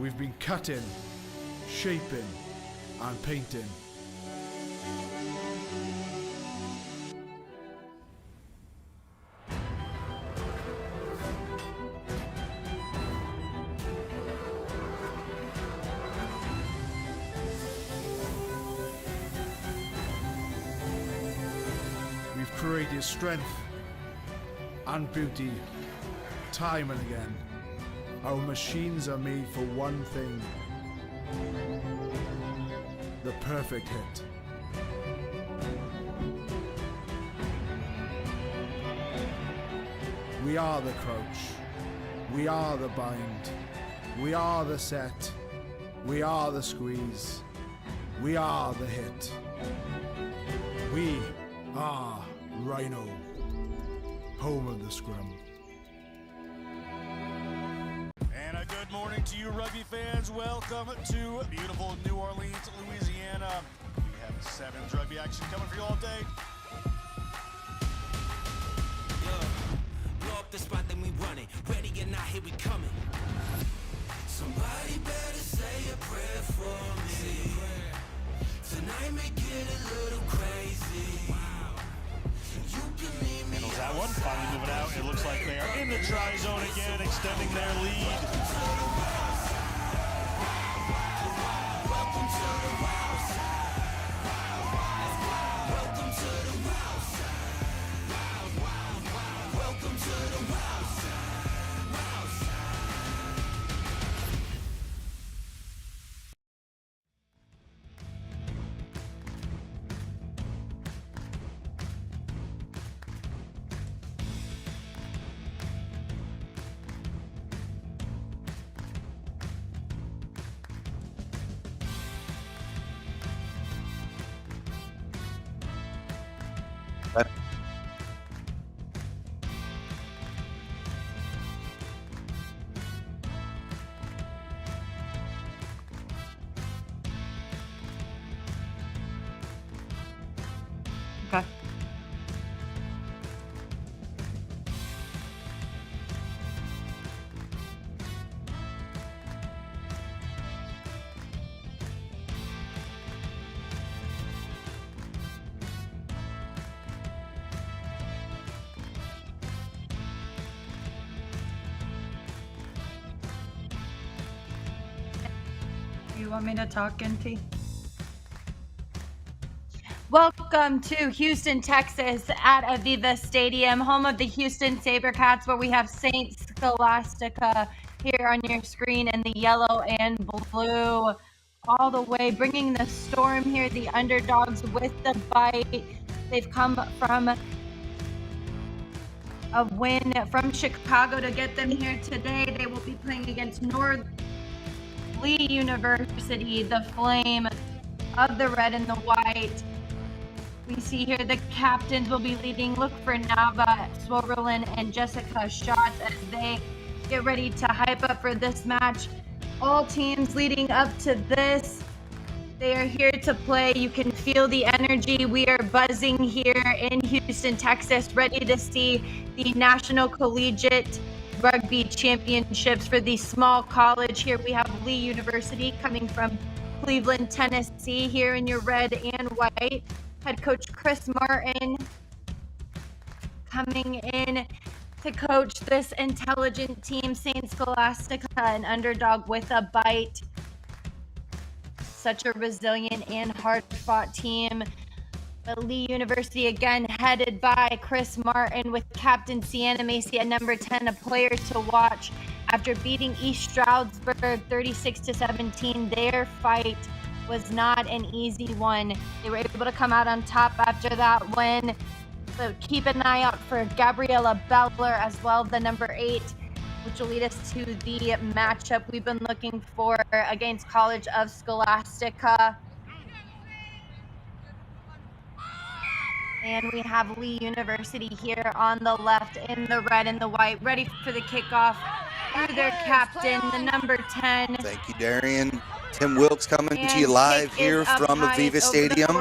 We've been cutting, shaping, and painting. We've created strength and beauty time and again. Our machines are made for one thing: the perfect hit. We are the crouch. We are the bind. We are the set. We are the squeeze. We are the hit. We are Rhino, home of the scrum. And a good morning to you, rugby fans. Welcome to beautiful New Orleans, Louisiana. We have sevens rugby action coming for you all day. Blow up the spot, then we run it. Ready or not, here we coming. Somebody better say a prayer for me. Tonight may get a little crazy. You can meet me. Handles that one, finally moving out. It looks like they are in the try zone again, extending their lead. Welcome to the wild side. Welcome to the wild side. Welcome to the wild side. Wild side. Okay. You want me to talk, NT? Welcome to Houston, Texas at Aviva Stadium, home of the Houston SaberCats, where we have Saint Scholastica here on your screen in the yellow and blue all the way, bringing the storm here, the underdogs with the bite. They've come from a win from Chicago to get them here today. They will be playing against Lee University, the flame of the red and the white. We see here the captains will be leading. Look for Nava, Swoverlin, and Jessica Schatz as they get ready to hype up for this match. All teams leading up to this, they are here to play. You can feel the energy. We are buzzing here in Houston, Texas, ready to see the National Collegiate Rugby Championships for the small college. Here we have Lee University coming from Cleveland, Tennessee, here in your red and white. Head coach Chris Martin coming in to coach this intelligent team, Saint Scholastica, an underdog with a bite. Such a resilient and hard-fought team. But Lee University, again, headed by Chris Martin with Captain Sienna Macy at number 10, a player to watch. After beating East Stroudsburg 36-17, their fight was not an easy one. They were able to come out on top after that win. So keep an eye out for Gabriella Beller as well, the number 8, which will lead us to the matchup we've been looking for against College of Scholastica. And we have Lee University here on the left in the red and the white, ready for the kickoff through their captain, the number 10. Thank you, Darian. Tim Wilkes coming to you live here from Aviva Stadium.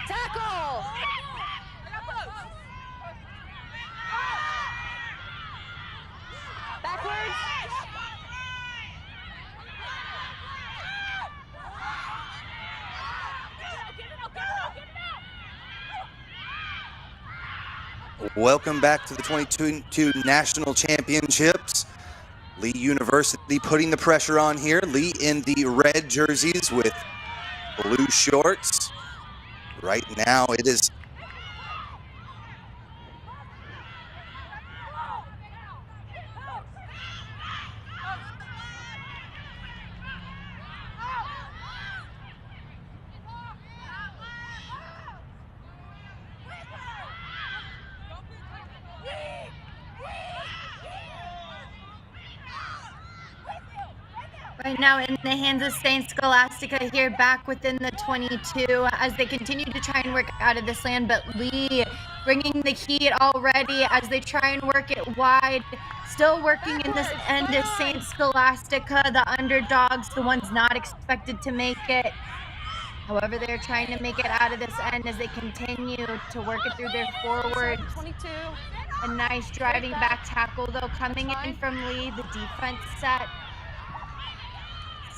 Tackle! welcome back to the 2022 National Championships. Lee University putting the pressure on here. Lee in the red jerseys with blue shorts. Right now it is Right now in the hands of St. Scholastica here back within the 22 as they continue to try and work out of this land, but Lee bringing the heat already as they try and work it wide. Still working in this end is St. Scholastica, the underdogs, the ones not expected to make it. However, they're trying to make it out of this end as they continue to work it through their forwards. 22. A nice driving back tackle though coming in from Lee, the defense set.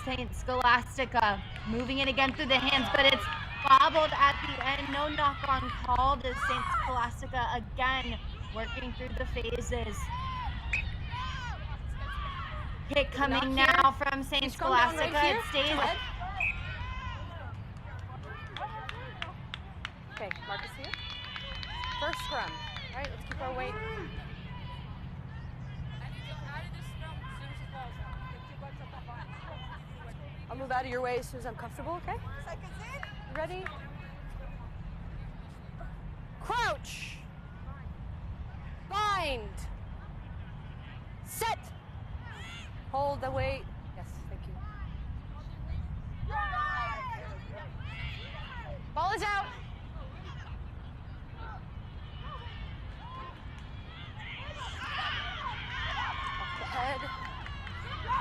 St. Scholastica moving it again through the hands, but it's bobbled at the end. No knock on call to St. Scholastica again, working through the phases. Hit coming now from St. Scholastica. Right, it stays. Okay, Marcus here. First scrum. All right, let's keep our weight. I'll move out of your way as soon as I'm comfortable, okay? You ready? Crouch. Bind. Set. Hold the weight. Yes, thank you. Ball is out. Off the head.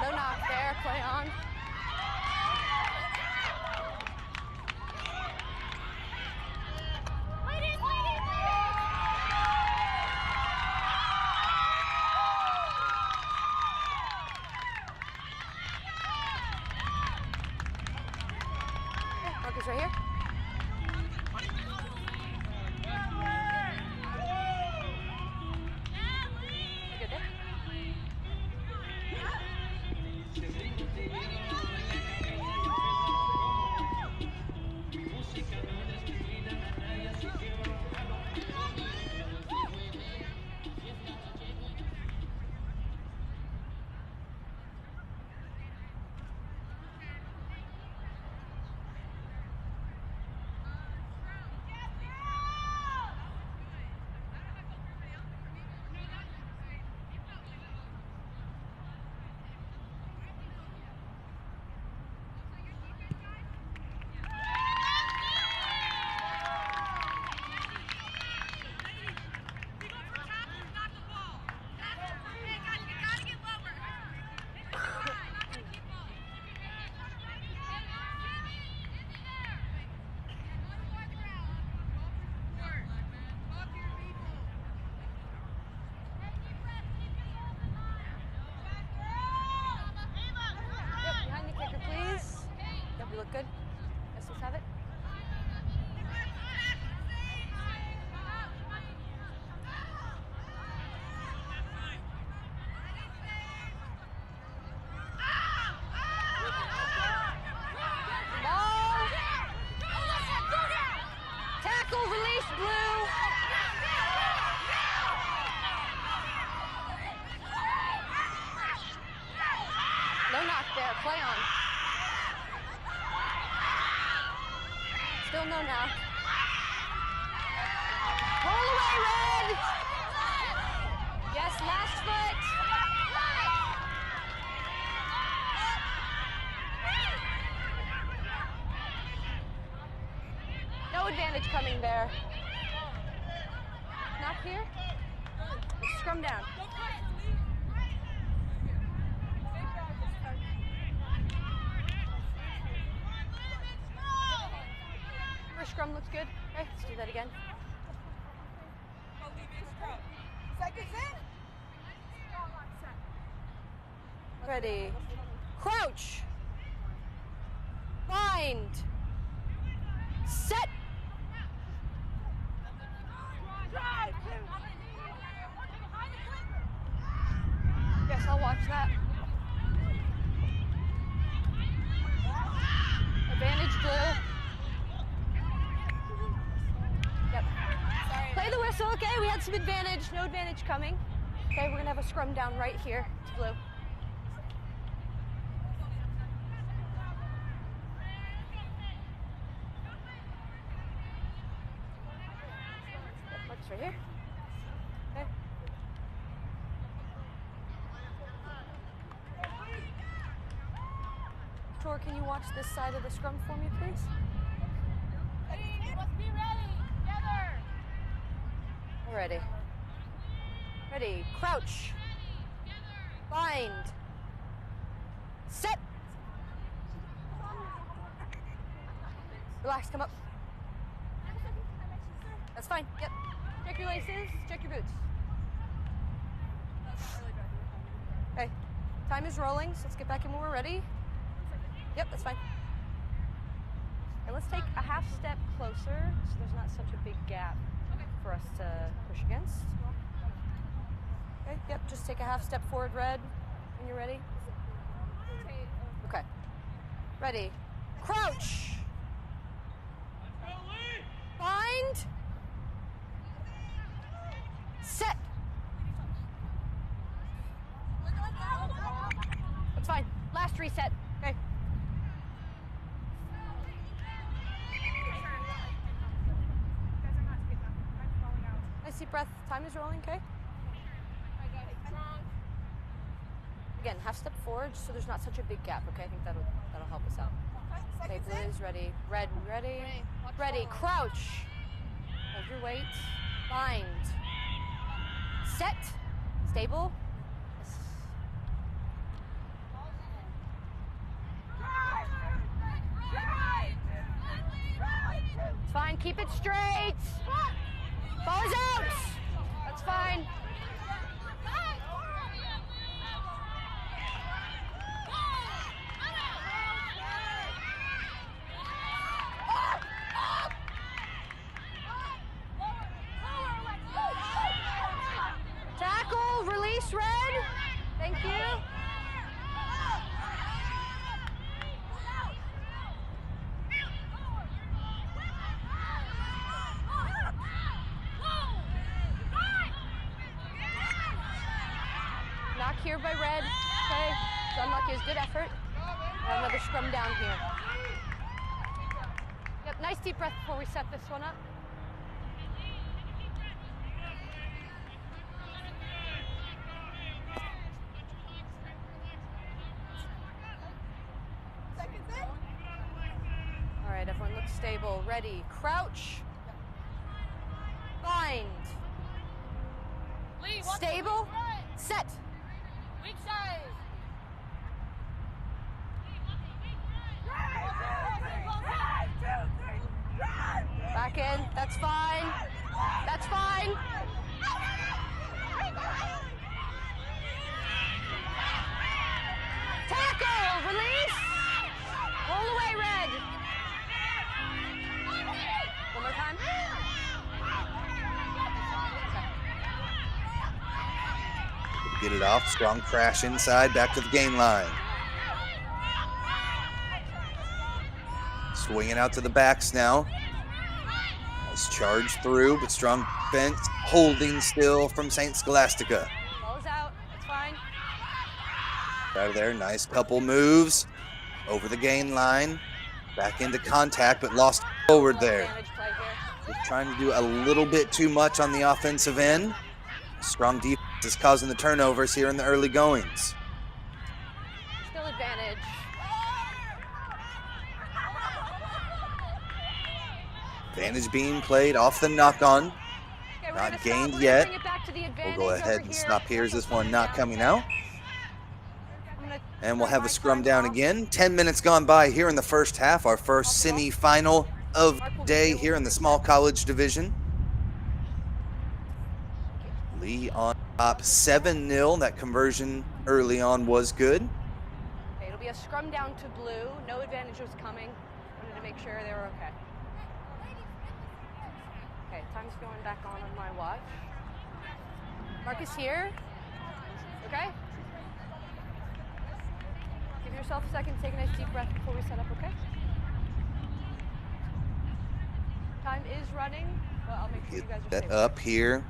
No knock there. Play on. Marcus right here. You good there? You look good. Yes, let's have it. Ball. Tackle, release, blue. No knock there. Play on. Still no knock. Roll away, red! Yes, last foot. No advantage coming there. Knock here. Scrum down. First scrum looks good. Okay, let's do that again. Ready. Crouch. Bind. Set. Watch that. Advantage blue. Yep. Play the whistle, okay? We had some advantage, no advantage coming. Okay, we're gonna have a scrum down right here to blue. Yep, Mark's right here. Okay. Tor, can you watch this side of the scrum for me, please? Let's be ready. Together. Ready. Ready. Crouch. Bind. Set. Relax, come up. That's fine. Yep. Check your laces, check your boots. Okay. Time is rolling, so let's get back in when we're ready. Yep, that's fine. And let's take a half step closer so there's not such a big gap for us to push against. Okay, yep, just take a half step forward, red, when you're ready. Okay. Ready. Crouch. Bind. Set. That's fine. Last reset. Okay. Nice deep breath. Time is rolling, okay? Again, half step forward so there's not such a big gap, okay? I think that'll help us out. Okay, blue is ready. Red, ready? Ready. Crouch. Hold your weight. Bind. Set. Stable. Yes. It's fine. Keep it straight. Ball is out. That's fine. Tackle, release, red. Thank you. Knock here by red. Okay. So unlucky is good effort. Another scrum down here. Yep, nice deep breath before we set this one up. All right, everyone look stable. Ready. Crouch. Bind. Lee, watch Stable. the right. Set. Weak side. Back in. That's fine. That's fine. Tackle. Release. Roll away, red. One more time. Get it off. Strong crash inside. Back to the gain line. Swinging out to the backs now. Nice charge through, but strong defense. Holding still from St. Scholastica. Ball is out. That's fine. Out of there. Nice couple moves. Over the gain line. Back into contact, but lost forward there. Advantage play here. Just trying to do a little bit too much on the offensive end. Strong defense is causing the turnovers here in the early goings. Still advantage. Advantage being played off the knock-on. Okay, we're Not gonna stop. gained We're gonna yet. bring it back to the We'll advantage go ahead over and here. stop here as this Slow one it not down coming here. out. I'm gonna And we'll turn have my a scrum time down off. again. 10 minutes gone by here in the first half. Our first semi-final of the day here in the small college division. Lee on top 7-0. That conversion early on was good. Okay, it'll be a scrum down to blue. No advantage was coming. Wanted to make sure they were okay. Okay, time's going back on my watch. Marcus here. Okay? Give yourself a second, take a nice deep breath before we set up, okay? Time is running, but I'll make sure you guys are Set safe. up here.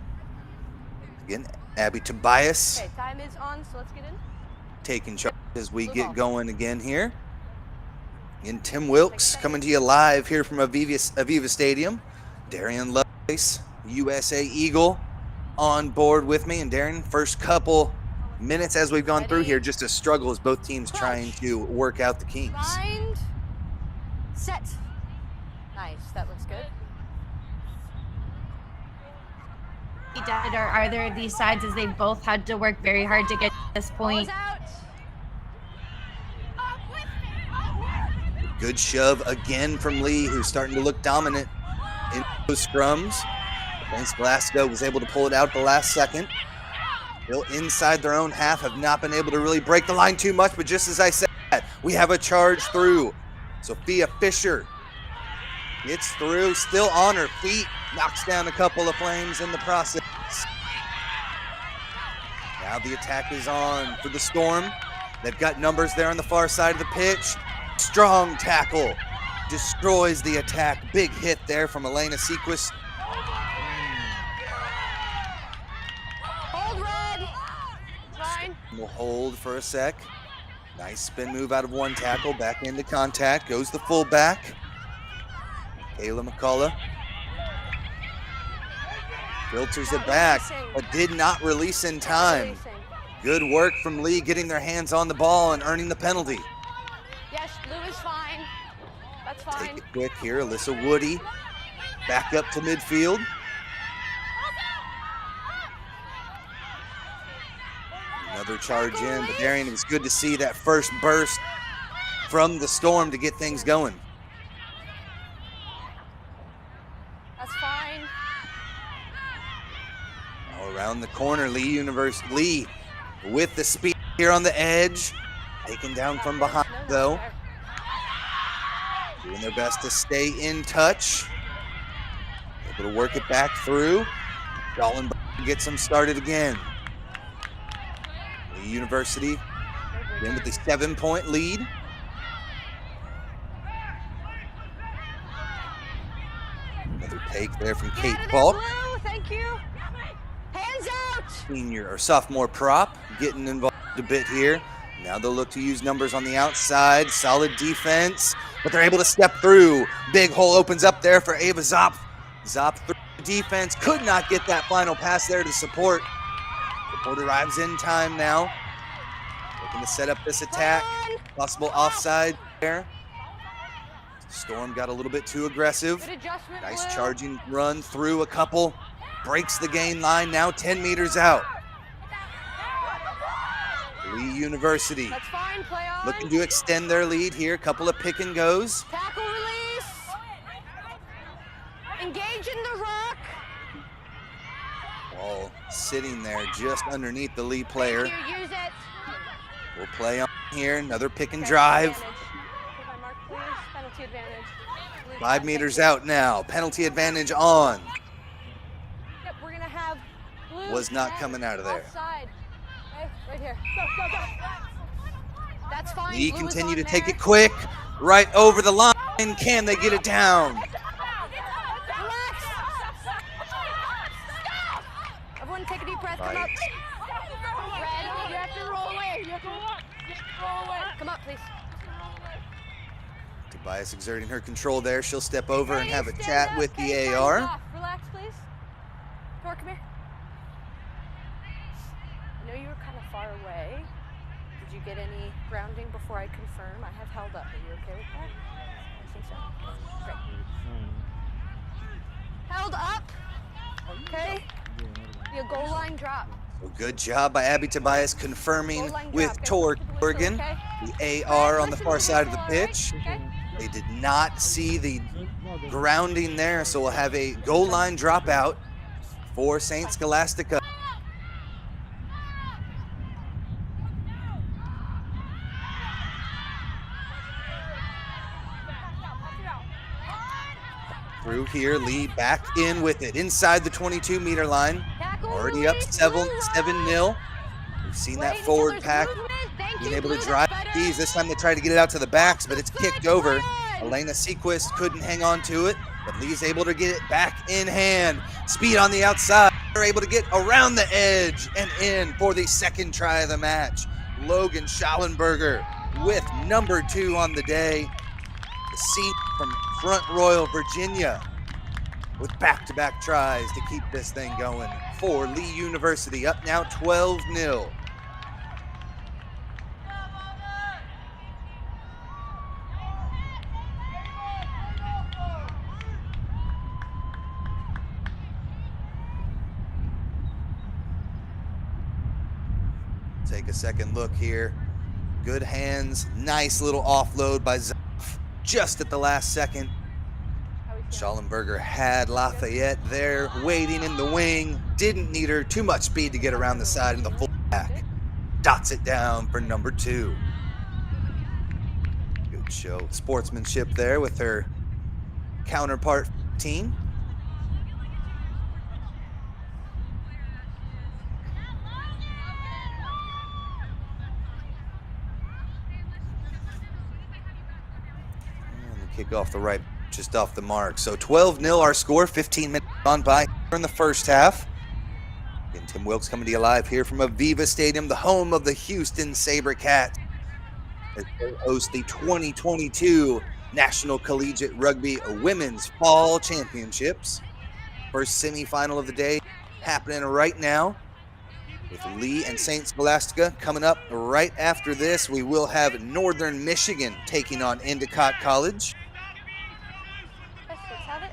Again, Abby Tobias Okay, time is on, so let's get in. taking charge as we Move get on. going again here. And Tim Wilkes coming to you live here from Aviva Stadium. Darian Lovelace, USA Eagle, on board with me. And Darian, first couple minutes as we've gone through here, just a struggle as both teams trying to work out the kinks. Mind. Set. Nice, that looks good. Or are there these sides as they both had to work very hard to get to this point? Ball's out. Good shove again from Lee, who's starting to look dominant in those scrums. And Scholastica was able to pull it out at the last second. Still inside their own half, have not been able to really break the line too much, but just as I said, we have a charge through. Sophia Fisher gets through, still on her feet, knocks down a couple of flames in the process. Now the attack is on for the Storm. They've got numbers there on the far side of the pitch. Strong tackle, destroys the attack. Big hit there from Elena Sequist. Hold red. Fine. We'll hold for a sec. Nice spin move out of one tackle, back into contact. Goes the fullback. Kayla McCullough filters it back, but did not release in time. Good work from Lee getting their hands on the ball and earning the penalty. Yes, blue is fine. That's Take fine. it quick here. Alyssa Woody back up to midfield. Another charge in, but Darian, it was good to see that first burst from the Storm to get things going. That's fine. Now around the corner, Lee with the speed here on the edge. Taken down from behind, though. Doing their best to stay in touch. Able to work it back through. Dallenberg gets them started again. Lee University in with the 7-point lead. Another take there from Kate Falk. Blue, thank you. Hands out. Senior or sophomore prop getting involved a bit here. Now they'll look to use numbers on the outside. Solid defense, but they're able to step through. Big hole opens up there for Ava Zopp. Zopp through defense, could not get that final pass there to support. Support arrives in time now. Looking to set up this attack. Possible offside there. Storm got a little bit too aggressive. Good adjustment, Nice Blue. charging run through a couple. Breaks the gain line, now 10 meters out. Lee University That's fine, play on. looking to extend their lead here. Couple of pick and goes. Tackle release. Engage in the rock. Ball sitting there just underneath the Lee player. Thank you, use it. We'll play on here. Another pick and Okay, drive. advantage. Take my mark, please. Penalty advantage. Blue 5 flag, meters thank you. out now. Penalty advantage on. Yep, we're gonna have blue. Was not 10, coming out of there. Offside. Okay, right here. Go, go, go. That's fine. Lee Blue is continue on to take there. it quick. Right over the line. Can they get it down? Relax. Everyone take a deep breath. Come Right. up. Red, you have to roll away. You have to roll away. Come up, please. Tobias exerting her control there. She'll step over and Okay, have a stand chat up. with Okay, the time's AR. off. Relax, please. Thor, come here. I know you were kind of far away. Did you get any grounding before I confirm? I have held up. Are you okay with that? I think so. Great. Held up. Okay. Be a goal line drop. Well, good job by Abby Tobias confirming Goal line with drop. Okay, Tor listen to the Corrigan, whistle, okay? the AR on the Listen far to side of the whistle, all right? pitch. Okay. They did not see the grounding there, so we'll have a goal line dropout for St. Scholastica. Through here, Lee back in with it inside the 22-meter line. Tackle Already up release, 7-0. blue right. We've seen Wait that until forward there's pack movement. Thank being able to drive these. This time they try to get it out to the backs, but it's kicked over. Elena Sequist couldn't hang on to it, but Lee's able to get it back in hand. Speed on the outside. They're able to get around the edge and in for the second try of the match. Logan Schallenberger with number 2 on the day. The senior from Front Royal, Virginia, with back-to-back tries to keep this thing going for Lee University. Up now 12-0. Take a second look here. Good hands, nice little offload by Zoff just at the last second. Schallenberger had Lafayette there waiting in the wing. Didn't need her too much speed to get around the side and the fullback dots it down for number 2. Good show sportsmanship there with her counterpart team. Kick off the right, just off the mark. So 12-0 our score, 15 minutes gone by in the first half. And Tim Wilkes coming to you live here from Aviva Stadium, the home of the Houston SaberCats, as they host the 2022 National Collegiate Rugby Women's Fall Championships. First semifinal of the day happening right now, with Lee and St. Scholastica coming up right after this. We will have Northern Michigan taking on Endicott College.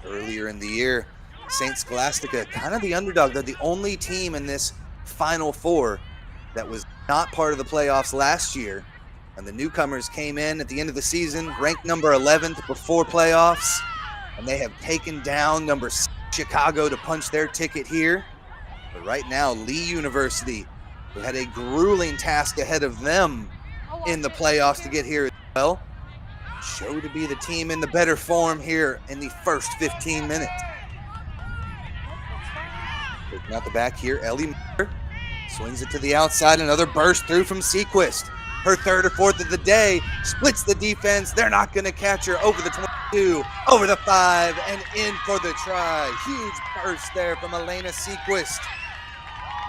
Earlier in the year, St. Scholastica, kind of the underdog. They're the only team in this Final Four that was not part of the playoffs last year. And the newcomers came in at the end of the season, ranked number 11th before playoffs. And they have taken down number 6 Chicago to punch their ticket here. But right now, Lee University, who had a grueling task ahead of them in the playoffs to get here as well, show to be the team in the better form here in the first 15 minutes. Taking out the back here, Ellie Miller swings it to the outside. Another burst through from Sequist. Her third or fourth of the day, splits the defense. They're not going to catch her over the 22, over the 5, and in for the try. Huge burst there from Elena Sequist.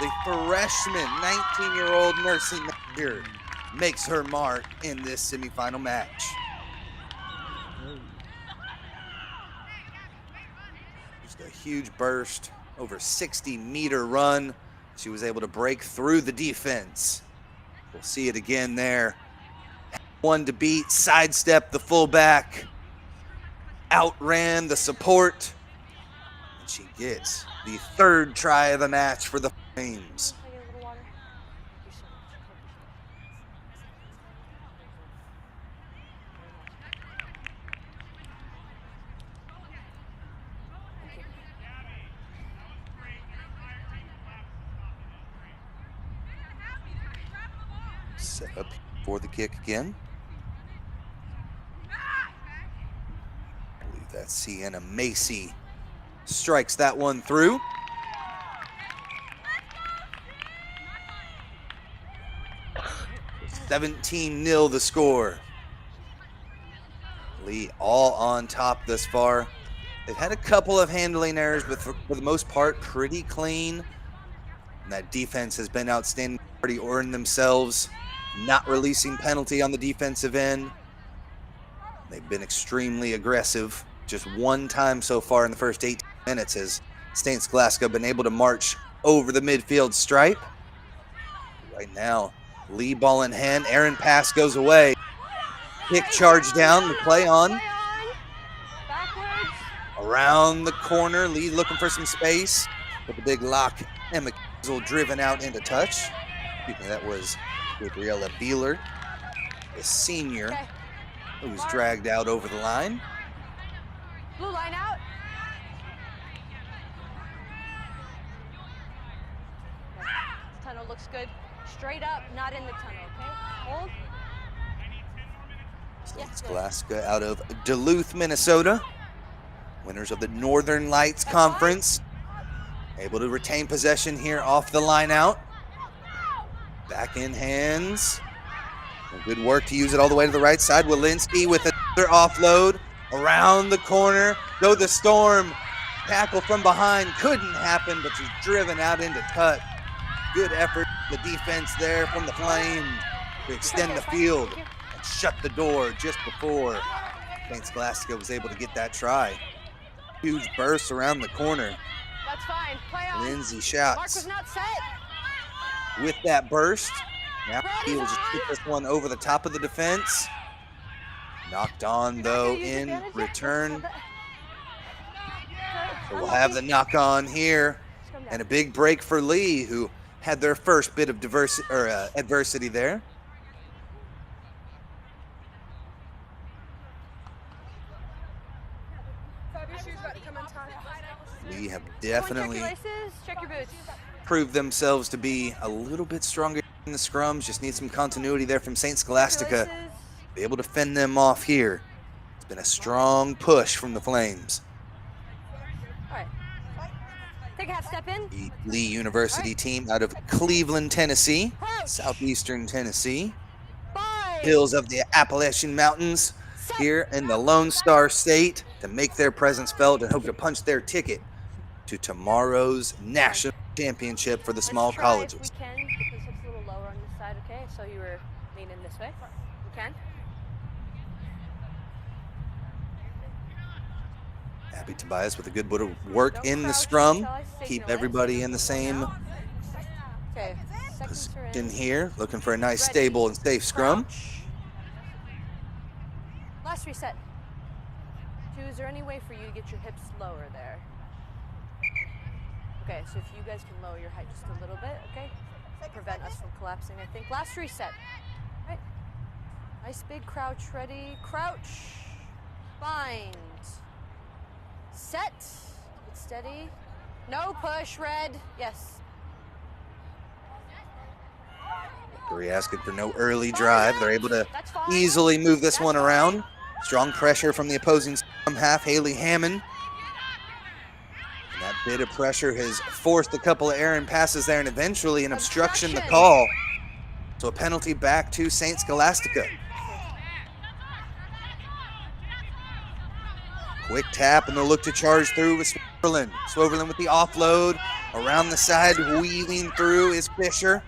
The freshman, 19-year-old nursing here, makes her mark in this semifinal match. Just a huge burst, over 60-meter run. She was able to break through the defense. We'll see it again there. One to beat, sidestep the fullback, outran the support, and she gets the third try of the match for the Flames. Set up for the kick again. I believe that's Sienna Macy. Strikes that one through. $17-0 the score. Lee all on top thus far. They've had a couple of handling errors, but for the most part, pretty clean. And that defense has been outstanding. Already earned themselves not releasing penalty on the defensive end. They've been extremely aggressive. Just one time so far in the first 18 minutes has St. Scholastica been able to march over the midfield stripe. Right now, Lee ball in hand. Aaron pass goes away. Kick charge down. The play on. Around the corner. Lee looking for some space. With the big lock. And McKizzle driven out into touch. Excuse me, that was Gabriella Beeler, the senior, who was dragged out over the line. Blue line out. Tunnel looks good. Straight up, not in the tunnel, okay? Hold. St. Scholastica out of Duluth, Minnesota. Winners of the Northern Lights Conference. Able to retain possession here off the line out. Back in hands. Good work to use it all the way to the right side. Walensky with another offload around the corner. Go the Storm. Tackle from behind couldn't happen, but she's driven out into cut. Good effort, the defense there from the Flames to extend the field and shut the door just before St. Scholastica was able to get that try. Huge burst around the corner. That's fine. Play on. Lindsay Mark Schatz was not set. with that burst. Now he will just put this one over the top of the defense. Knocked on though in return. So we'll have the knock on here and a big break for Lee, who had their first bit of adversity there. Lee have definitely Check your boots. proved themselves to be a little bit stronger in the scrums. Just need some continuity there from St. Scholastica. Be able to fend them off here. It's been a strong push from the Flames. All right. Take a half step in. The Lee University team out of Cleveland, Tennessee, southeastern Tennessee, hills of the Appalachian Mountains, here in the Lone Star State, to make their presence felt and hope to punch their ticket to tomorrow's national championship for the small colleges. If we can, because it's a little lower on this side, okay? So you were leaning this way. You can. Abby Tobias with a good bit of work in the scrum. Keep everybody in the same Okay. Seconds are position in. here, looking for a nice, stable, and safe scrum. Last reset. Two, is there any way for you to get your hips lower there? Okay, so if you guys can lower your height just a little bit, okay? Prevent us from collapsing, I think. Last reset. Right. Nice big crouch, ready. Crouch. Bind. Set. Get steady. No push, red. Yes. We're asking for no early drive. They're able to easily move this one around. Strong pressure from the opposing scrum half, Haley Hammond. And that bit of pressure has forced a couple of errant passes there, and eventually an obstruction to call. So a penalty back to St. Scholastica. Quick tap, and they'll look to charge through with Swoverlin. Swoverlin with the offload. Around the side, wheeling through is Fisher.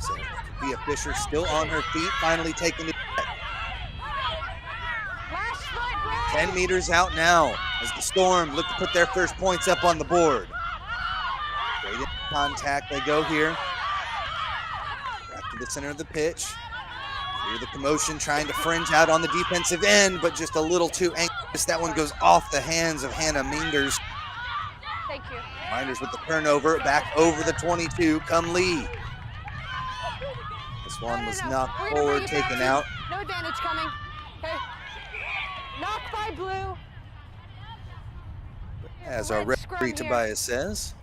So Sophia Fisher still on her feet, finally taking it. 10 meters out now as the Storm look to put their first points up on the board. Great in contact they go here. Back to the center of the pitch. Hear the commotion trying to fringe out on the defensive end, but just a little too anxious. That one goes off the hands of Hannah Minders. Thank you. Minders with the turnover, back over the 22, come Lee. This one was knocked We're gonna forward, bring it back taken to- out. No advantage coming. Okay. Knock by blue. As our Red referee scrum here. Tobias says,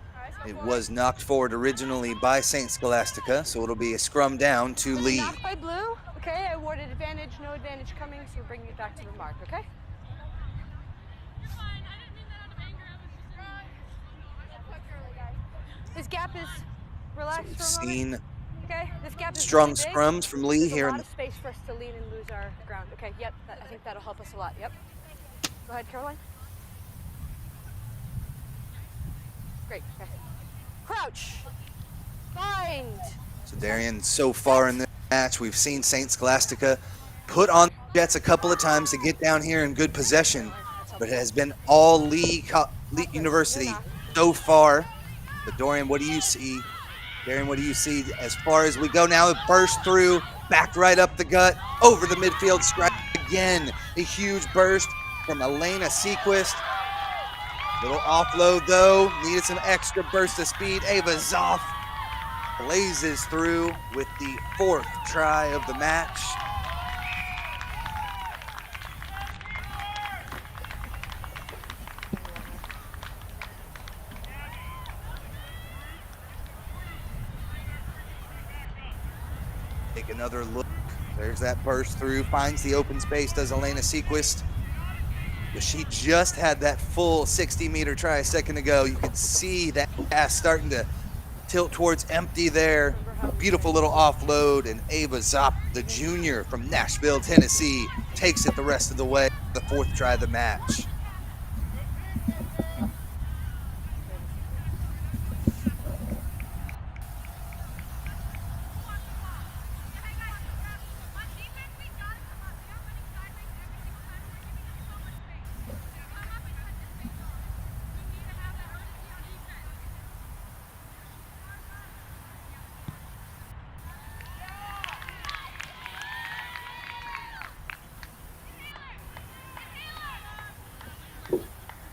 it was knocked forward originally by St. Scholastica, so it'll be a scrum down to Was it Lee. knocked by blue. Okay, I awarded advantage, no advantage coming, so we're bringing it back to the mark, okay? This gap is relaxed We've for a moment. seen Okay, this gap is strong really big. scrums from Lee There's here a in lot the of space for us to lean and lose our ground. Okay, yep, I think that'll help us a lot. Yep. Go ahead, Caroline. Great. Okay. Crouch. Bind. So Darian, so far in this match, we've seen St. Scholastica put on Jets a couple of times to get down here in good possession, but it has been all Lee University so far. But Dorian, what do you see? Darian, what do you see as far as we go now? It burst through, backed right up the gut, over the midfield stripe again. A huge burst from Elena Sequist. Little offload though, needed some extra burst of speed. Ava Zoff blazes through with the 4th try of the match. Take another look. There's that burst through, finds the open space, does Elena Sequist. But she just had that full 60-meter try a second ago. You could see that pass starting to tilt towards empty there. Beautiful little offload, and Ava Zopp, the junior from Nashville, Tennessee, takes it the rest of the way, the fourth try of the match.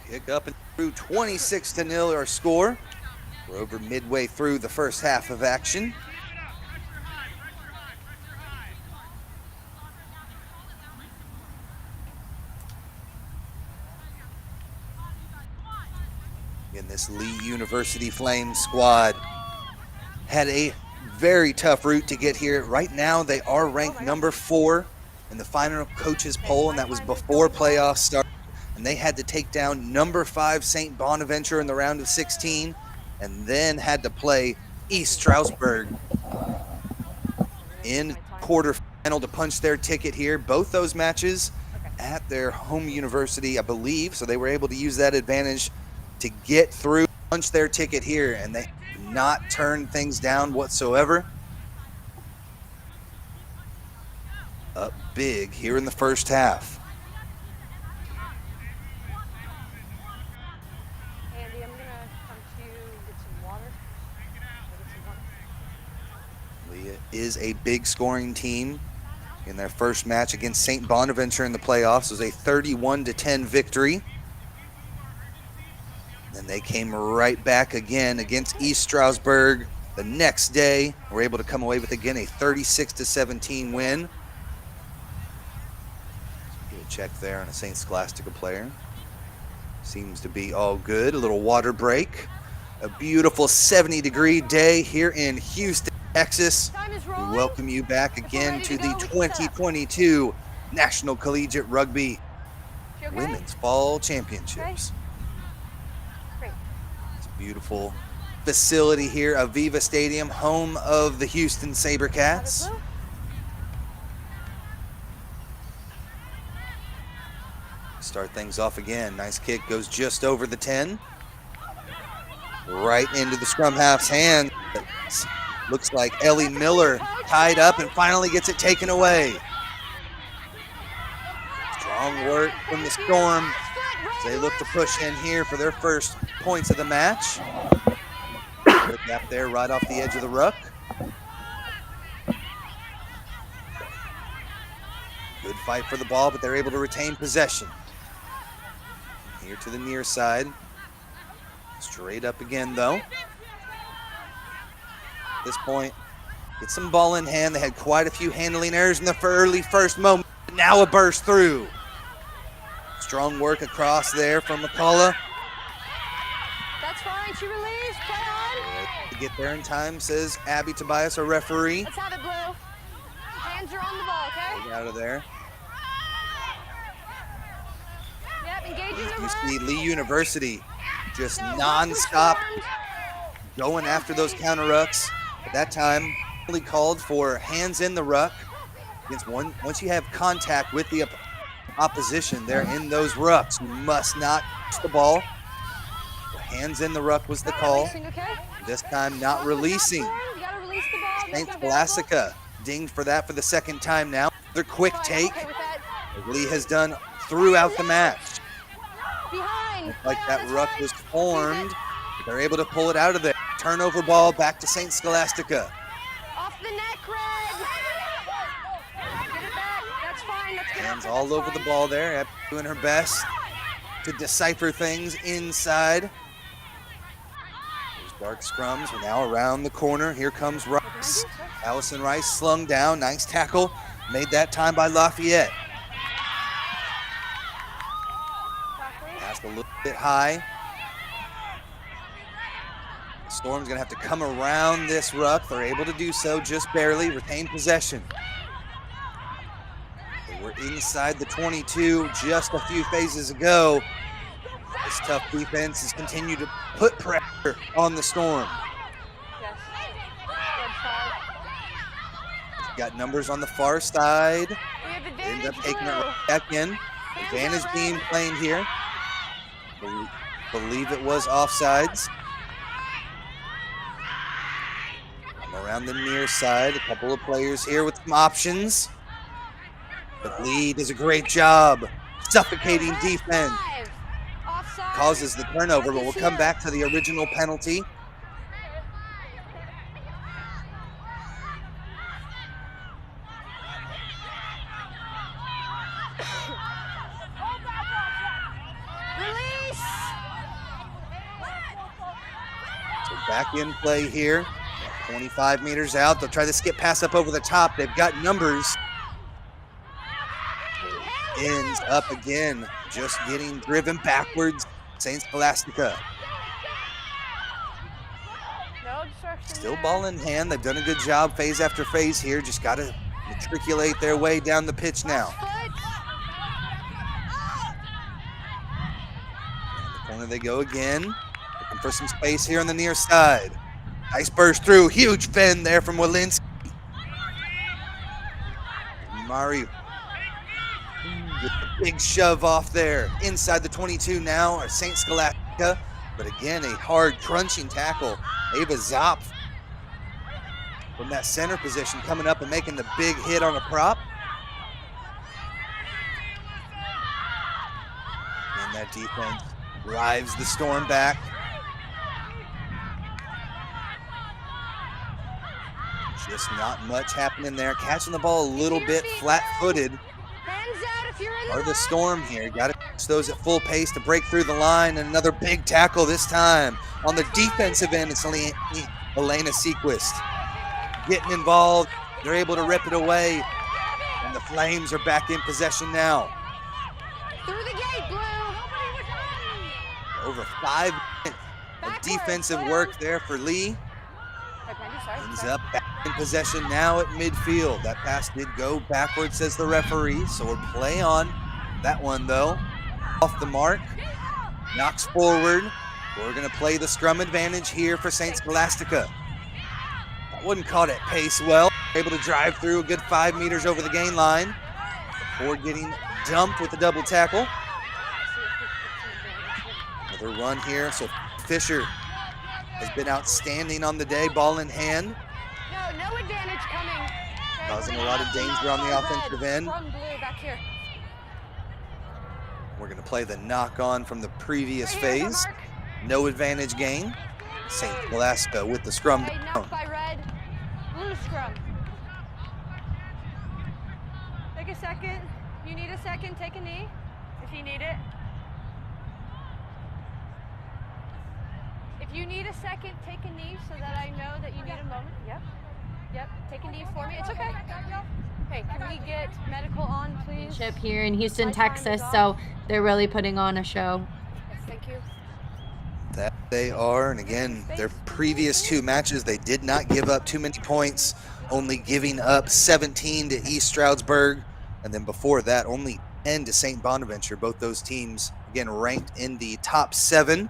Kick up and through, 26-0 our score. We're over midway through the first half of action. And this Lee University Flames squad had a very tough route to get here. Right now, they are ranked number 4 in the final coaches poll, and that was before playoffs started. And they had to take down number 5 St. Bonaventure in the round of 16, and then had to play East Stroudsburg in quarterfinal to punch their ticket here. Both those matches at their home university, I believe, so they were able to use that advantage to get through, punch their ticket here, and they did not turn things down whatsoever. Up big here in the first half. Is a big scoring team. In their first match against St. Bonaventure in the playoffs, it was a 31-10 victory. Then they came right back again against East Stroudsburg the next day. Were able to come away with again a 36-17 win. Get a check there on a St. Scholastica player. Seems to be all good. A little water break. A beautiful 70-degree day here in Houston, Texas. We welcome you back again to the 2022 National Collegiate Rugby Women's Fall Championships. It's a beautiful facility here, Aviva Stadium, home of the Houston SaberCats. Start things off again. Nice kick, goes just over the 10. Right into the scrum half's hand. Looks like Ellie Miller tied up and finally gets it taken away. Strong work from the Storm as they look to push in here for their first points of the match. Good gap there right off the edge of the ruck. Good fight for the ball, but they're able to retain possession. Here to the near side. Straight up again, though. At this point, get some ball in hand. They had quite a few handling errors in the early first moment. Now a burst through. Strong work across there from McCullough. That's fine. She released. Play on. To get there in time, says Abby Tobias, our referee. Let's have it, Blue. Hands are on the ball, okay? Get out of there. Yep, engaging the You ruck. see Lee University just non-stop going after those counter rucks. At that time, only called for hands in the ruck. Against once you have contact with the opposition, they're in those rucks. You must not touch the ball. Hands in the ruck was the call. This time not releasing. St. Scholastica dinged for that for the second time now. Another quick take. Lee has done throughout the match. Looked like that ruck was formed. They're able to pull it out of there. Turnover ball back to St. Scholastica. Off the neck, Red. Get it back. That's fine. Let's get Hands it. all over the ball there. Abby doing her best to decipher things inside. There's dark scrums. We're now around the corner. Here comes Rice. Allison Rice slung down. Nice tackle. Made that time by Lafayette. Passed a little bit high. The Storm's going to have to come around this ruck. They're able to do so just barely. Retain possession. They were inside the 22 just a few phases ago. This tough defense has continued to put pressure on the Storm. Yes. Red 5. Got numbers on the far side. We have End up advantage, taking it blue. right back in. Hands Advantage up, being red. claimed here. Believe it was offsides. I'm around the near side. A couple of players here with some options. But Lee does a great job suffocating Red defense. 5. Offside. Causes the turnover, but Puck we'll is come here. back to the original penalty. Release. So back in play here. 25 meters out. They'll try the skip pass up over the top. They've got numbers. Ends up again. Just getting driven backwards. St. Scholastica. No obstruction. Still there. ball in hand. They've done a good job phase after phase here. Just got to matriculate their way down the pitch now. Foot. In the corner they go again. Looking for some space here on the near side. Nice burst through. Huge fend there from Walensky. Mari with the big shove off there. Inside the 22 now are St. Scholastica. But again, a hard crunching tackle. Ava Zopp from that center position coming up and making the big hit on a prop. And that defense drives the Storm back. Just not much happening there. Catching the ball a little bit flat-footed. Hands out if you're in Are the line. Storm here. Got to catch those at full pace to break through the line. And another big tackle this time. On the defensive end, it's Elena Sequist getting involved. They're able to rip it away. And the Flames are back in possession now. Through the gate, blue. Over 5 minutes of Backwards, defensive blue. work there for Lee. Sorry. Ends up back in possession now at midfield. That pass did go backwards, says the referee. So we'll play on that one, though. Off the mark. Knocks forward. We're going to play the scrum advantage here for St. Scholastica. That one caught at pace well. Able to drive through a good 5 meters over the gain line before getting dumped with the double tackle. Another run here. So Fisher has been outstanding on the day, ball in hand. No advantage coming. Causing a lot of danger on the offensive end. From blue back here. We're going to play the knock-on from the previous Right here, phase. Mark. No advantage gain. St. Scholastica with the scrum Okay, down. knocked by red. Blue scrum. Take a second. You need a second, take a knee if you need it. If you need a second, take a knee so that I know that you need a moment. Yep. Take a knee for me. It's okay. Hey, can we get medical on, please? Ship here in Houston, My time Texas, is so off. they're really putting on a show. Yes, thank you. That they are, and again, their previous 2 matches, they did not give up too many points, only giving up 17 to East Stroudsburg, and then before that, only 10 to St. Bonaventure. Both those teams, again, ranked in the top 7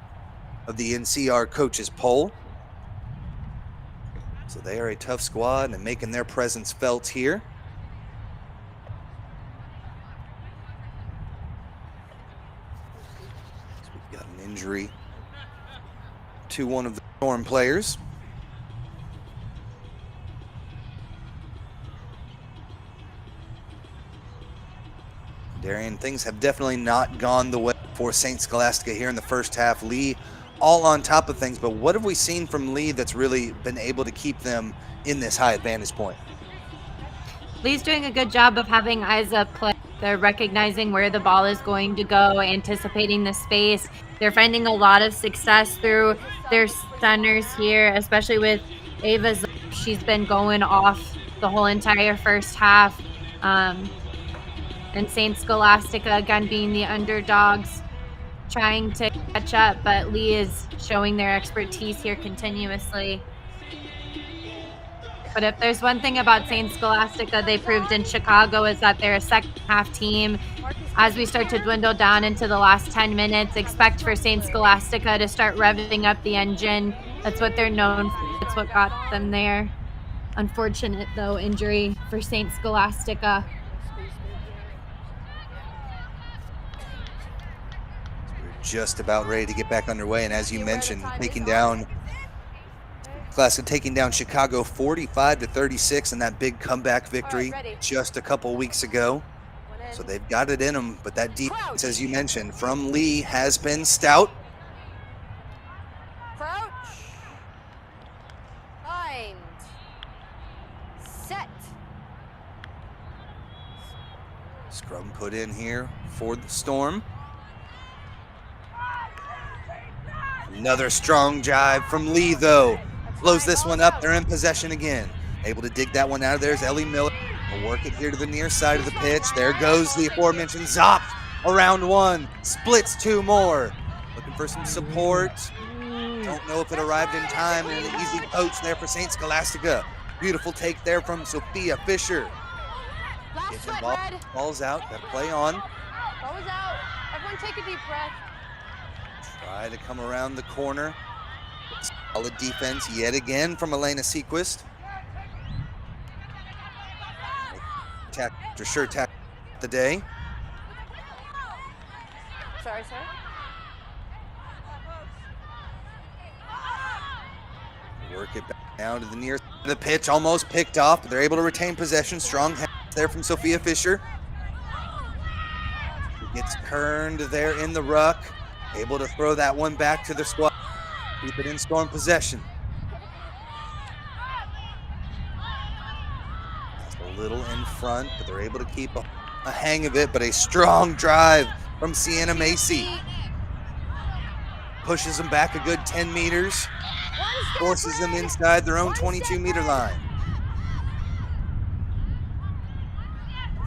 of the NCR coaches poll. So they are a tough squad and making their presence felt here. So we've got an injury to one of the Storm players. Darian, things have definitely not gone the way for St. Scholastica here in the first half. Lee all on top of things, but what have we seen from Lee that's really been able to keep them in this high advantage point? Lee's doing a good job of having eyes up play. They're recognizing where the ball is going to go, anticipating the space. They're finding a lot of success through their centers here, especially with Ava. She's been going off the whole entire first half. And St. Scholastica, again, being the underdogs, trying to catch up, but Lee is showing their expertise here continuously. But if there's one thing about St. Scholastica they proved in Chicago is that they're a second half team. As we start to dwindle down into the last 10 minutes, expect for St. Scholastica to start revving up the engine. That's what they're known for. That's what got them there. Unfortunate, though, injury for St. Scholastica. We're just about ready to get back underway, and as you mentioned, taking down Chicago 45-36 in that big comeback victory just a couple weeks ago. So they've got it in them, but that defense, as you mentioned, from Lee has been stout. Crouch. Bind. Set. Scrum put in here for the Storm. Another strong jive from Lee, though. Blows this one up. They're in possession again. Able to dig that one out of there is Ellie Miller. Will work it here to the near side of the pitch. There goes the aforementioned Zop around one. Splits two more. Looking for some support. Don't know if it arrived in time, and an easy poach there for St. Scholastica. Beautiful take there from Sophia Fisher. Last Getting foot, the Red. ball's out. Got to play on. Ball is out. Everyone take a deep breath. Try to come around the corner. Solid defense yet again from Elena Sequist. Sure tack the day. Sorry. Work it back down to the near side of the pitch. Almost picked off, but they're able to retain possession. Strong hands there from Sophia Fisher. She gets turned there in the ruck. Able to throw that one back to the squad. Keep it in Storm possession. That's a little in front, but they're able to keep a hang of it. But a strong drive from Sienna Macy. Pushes them back a good 10 meters. Forces them inside their own 22-meter line.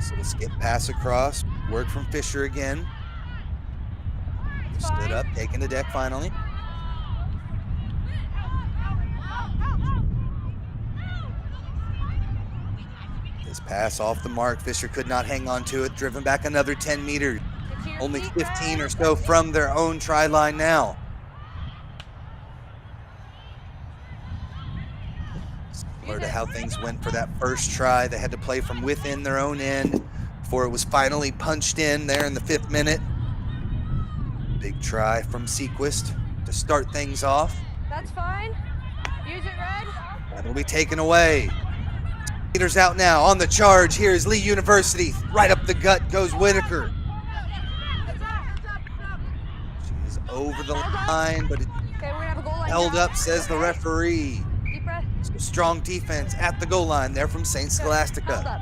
So the skip pass across. Work from Fisher again. Stood up, taking the deck finally. This pass off the mark. Fisher could not hang on to it. Driven back another 10 meters. Only 15 or so from their own try line now. Similar to how things went for that first try. They had to play from within their own end before it was finally punched in there in the 5th minute. Big try from Sequist to start things off. That's fine. Use it, Red. That'll be taken away. Leaders out now on the charge. Here's Lee University. Right up the gut goes Whitaker. She's over the line, but it's Okay, we're gonna have a goal line held down. up, says the referee. Deep breath. So strong defense at the goal line there from St. Held Scholastica. up.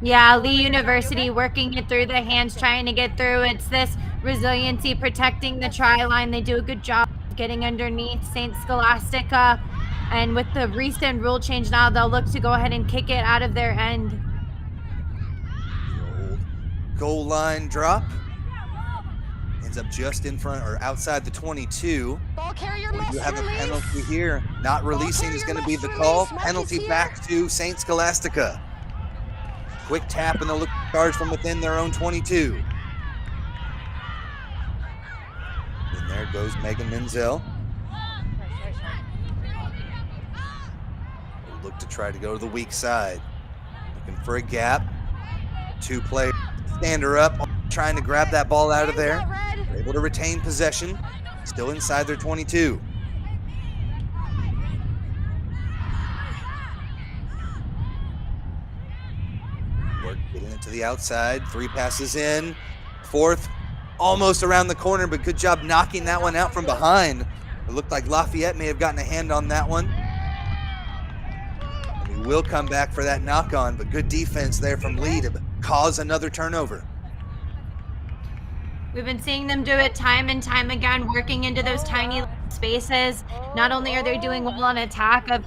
Yeah, Lee University working it through the hands, trying to get through. It's this resiliency protecting the try line. They do a good job getting underneath St. Scholastica. And with the recent rule change now, they'll look to go ahead and kick it out of their end. The old goal line drop. Ends up just in front or outside the 22. Ball carrier We must do have a release. penalty here. Not releasing is going to be the call. Penalty back to St. Scholastica. Quick tap and they'll look to charge from within their own 22. And there goes Megan Menzel. They'll look to try to go to the weak side. Looking for a gap. Two players stand her up, trying to grab that ball out of there. They're able to retain possession. Still inside their 22. Work getting it to the outside. 3 passes in. 4th almost around the corner, but good job knocking that one out from behind. It looked like Lafayette may have gotten a hand on that one. And we will come back for that knock on, but good defense there from Lee to cause another turnover. We've been seeing them do it time and time again, working into those tiny spaces. Not only are they doing well on attack of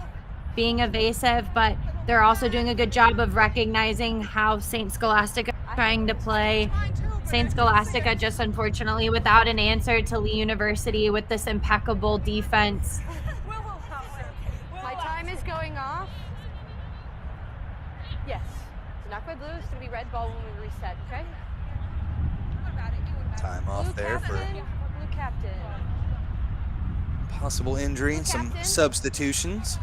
being evasive, but they're also doing a good job of recognizing how St. Scholastica is trying to play. St. Scholastica just unfortunately without an answer to Lee University with this impeccable defense. My time is going off. Yes. So knock by blue is going to be red ball when we reset, okay? Time off there for Blue captain. possible injury and some substitutions.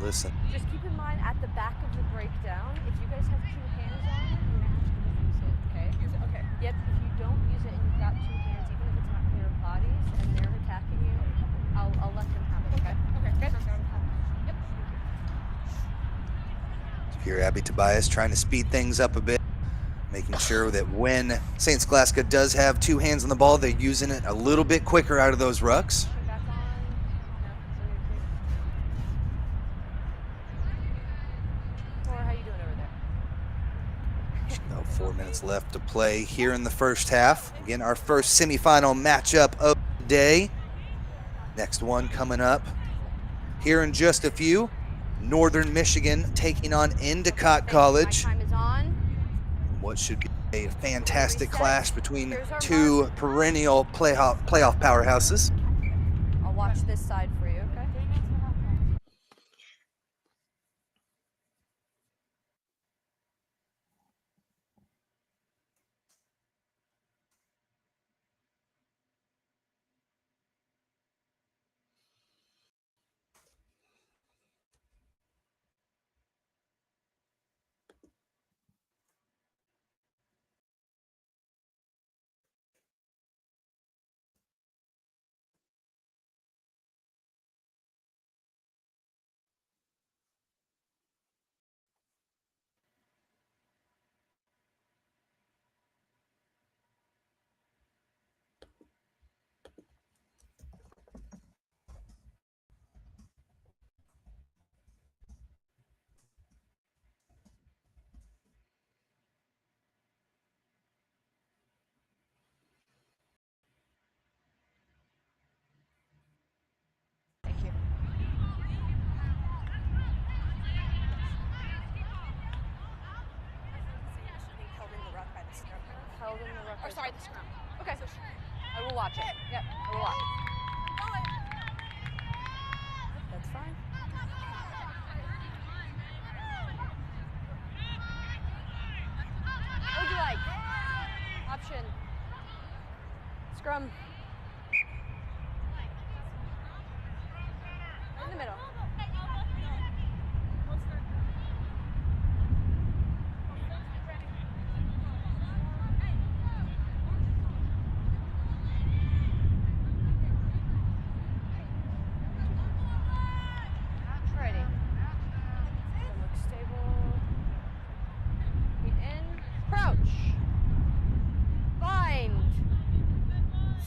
listen. Just keep in mind at the back of the breakdown, if you guys have two hands on it, you're gonna have to use it, okay? Use it, okay. Yep, if you don't use it and you've got two hands, even if it's not clear of bodies and they're attacking you, I'll let them have it, okay? Okay, good. Yep. Here, Abby Tobias trying to speed things up a bit, making sure that when St. Scholastica does have two hands on the ball, they're using it a little bit quicker out of those rucks. Back on. No, so you're clear. Or how you doing over there? Just about 4 minutes left to play here in the first half. Again, our first semifinal matchup of the day. Next one coming up here in just a few. Northern Michigan taking on Endicott College. My time is on. What should be a fantastic clash between two perennial playoff powerhouses. I'll watch this side for you, okay? Thank you. Held in the ruck by the scrum. Held in the ruck. Or sorry, the scrum. Okay. I will watch it. Yep, I will watch. That's fine. What would you like? Option. Scrum. In the middle. Ready. Look stable. Feet in. Crouch. Bind.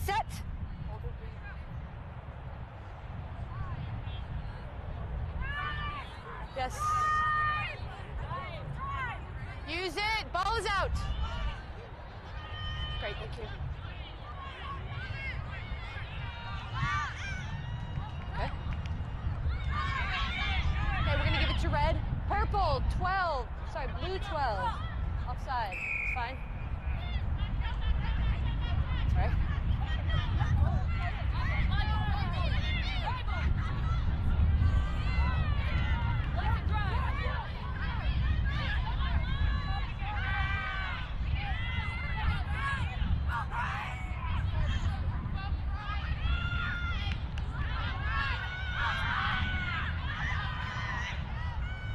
Set. Yes. Use it. Ball is out. Great, thank you. Okay. Okay, we're gonna give it to red. Purple, 12. Sorry, blue 12. Offside. It's fine. All right.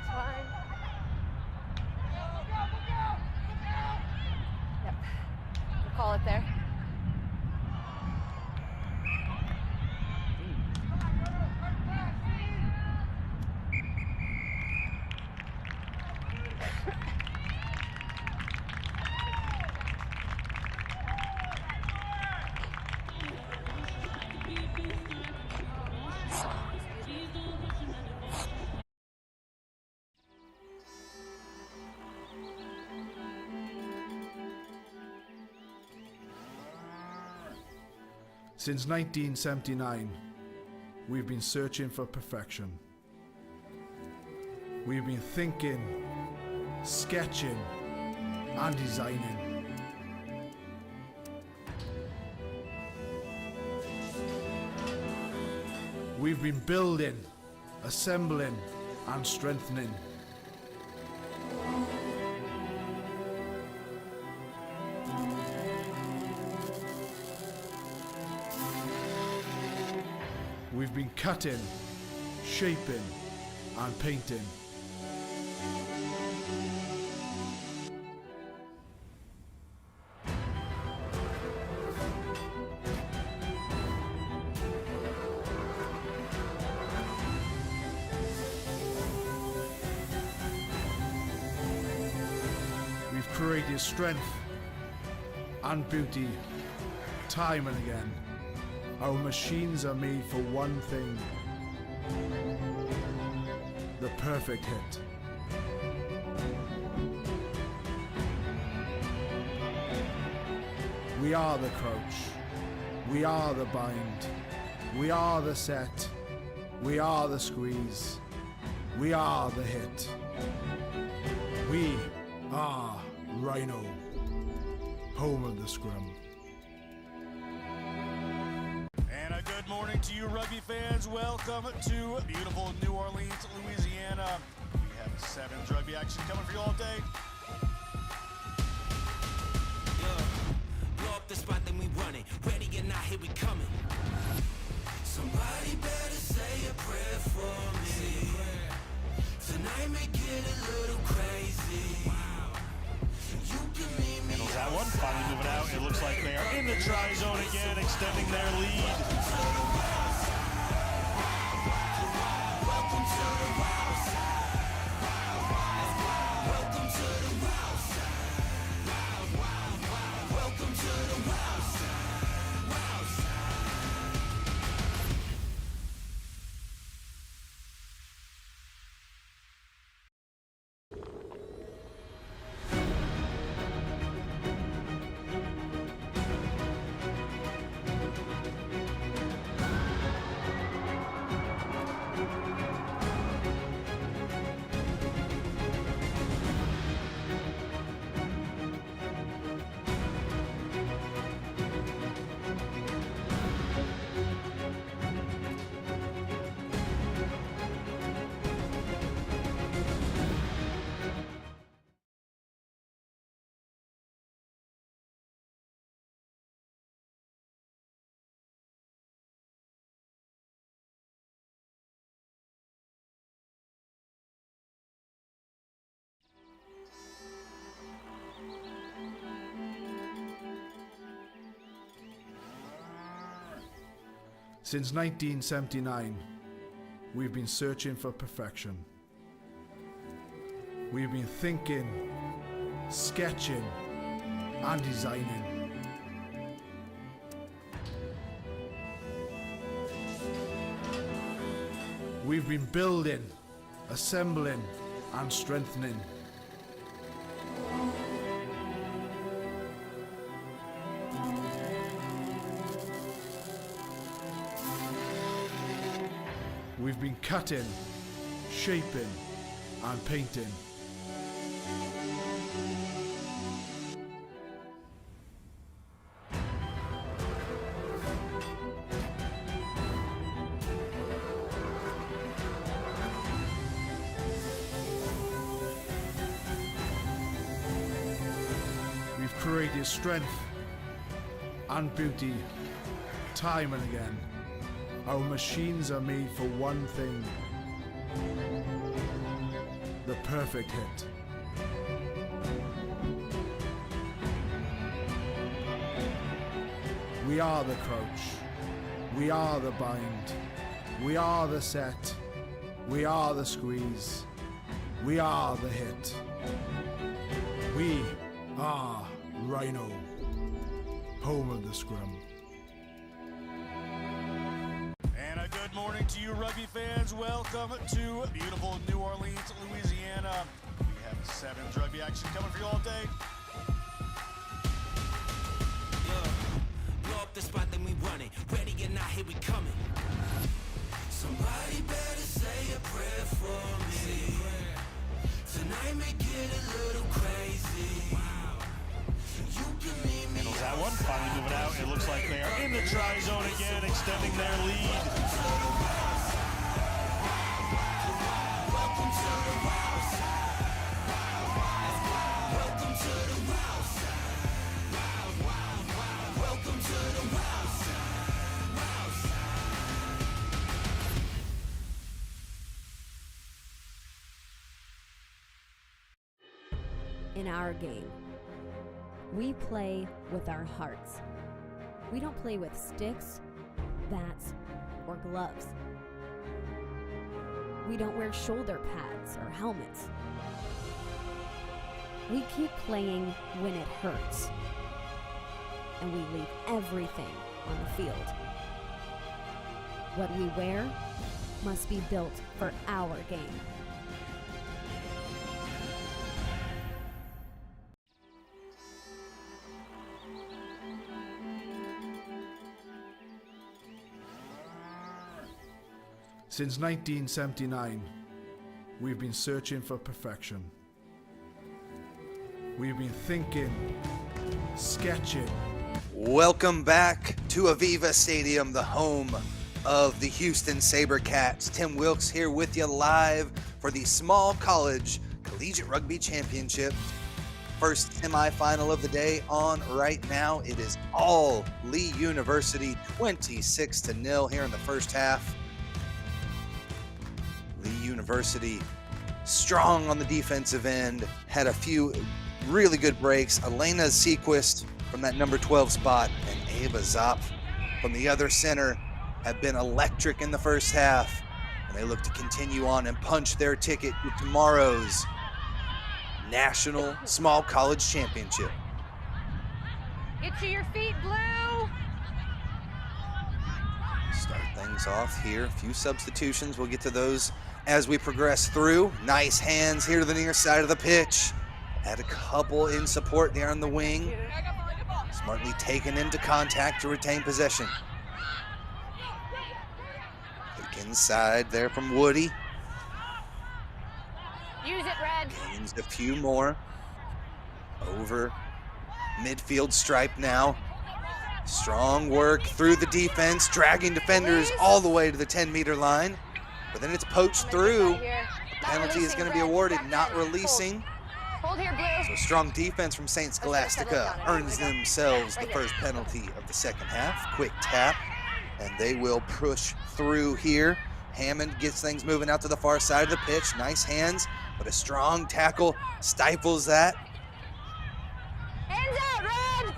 Fine. Yep. We'll call it there. Since 1979, we've been searching for perfection. We've been thinking, sketching, and designing. We've been building, assembling, and strengthening. We've been cutting, shaping, and painting. We've created strength and beauty time and again. Our machines are made for one thing: the perfect hit. We are the crouch. We are the bind. We are the set. We are the squeeze. We are the hit. We are Rhino, home of the scrum. And a good morning to you, rugby fans. Welcome to beautiful New Orleans, Louisiana. We have sevens rugby action coming for you all day. Blow up the spot, then we run it. Ready or not, here we coming. Somebody better say a prayer for me. Tonight may get a little crazy. You can meet me Handles that one, finally moving out. It looks like they are in the try zone again, extending their lead. Welcome to the wild side. Welcome to the wild side. Welcome to the wild side. Wild side. Since 1979, we've been searching for perfection. We've been thinking, sketching, and designing. We've been building, assembling, and strengthening. We've been cutting, shaping, and painting. We've created strength and beauty time and again. Our machines are made for one thing: the perfect hit. We are the crouch. We are the bind. We are the set. We are the squeeze. We are the hit. We are Rhino, home of the scrum. And a good morning to you, rugby fans. Welcome to beautiful New Orleans, Louisiana. We have sevens rugby action coming for you all day. Blow up the spot, then we run it. Ready or not, here we coming. Somebody better say a prayer for me. Tonight may get a little crazy. You can meet me. Handles that one, finally moving out. It looks like they are in the try zone again, extending their lead. Welcome to the wild side. Welcome to the wild side. Welcome to the wild side. Wild side. in our game. We play with our hearts. We don't play with sticks, bats, or gloves. We don't wear shoulder pads or helmets. We keep playing when it hurts. And we leave everything on the field. What we wear must be built for our game. Since 1979, we've been searching for perfection. We've been thinking, sketching. Welcome back to Aviva Stadium, the home of the Houston SaberCats. Tim Wilkes here with you live for the Small College Collegiate Rugby Championship. First semifinal of the day on right now. It is all Lee University, 26-0 here in the first half. Lee University strong on the defensive end, had a few really good breaks. Elena Sequist from that number 12 spot and Ava Zopp from the other center have been electric in the first half, and they look to continue on and punch their ticket to tomorrow's National Small College Championship. Get to your feet, Blue. Start things off here. A few substitutions. We'll get to those as we progress through. Nice hands here to the near side of the pitch. Had a couple in support there on the wing. Smartly taken into contact to retain possession. Take inside there from Woody. Use it, Red. Gains a few more. Over midfield stripe now. Strong work through the defense, dragging defenders all the way to the 10-meter line. But then it's poached through. Penalty is going to be awarded, not releasing. Hold here, Blue. So strong defense from St. Scholastica earns themselves the first penalty of the second half. Quick tap, and they will push through here. Hammond gets things moving out to the far side of the pitch. Nice hands, but a strong tackle stifles that. Hands out, Red.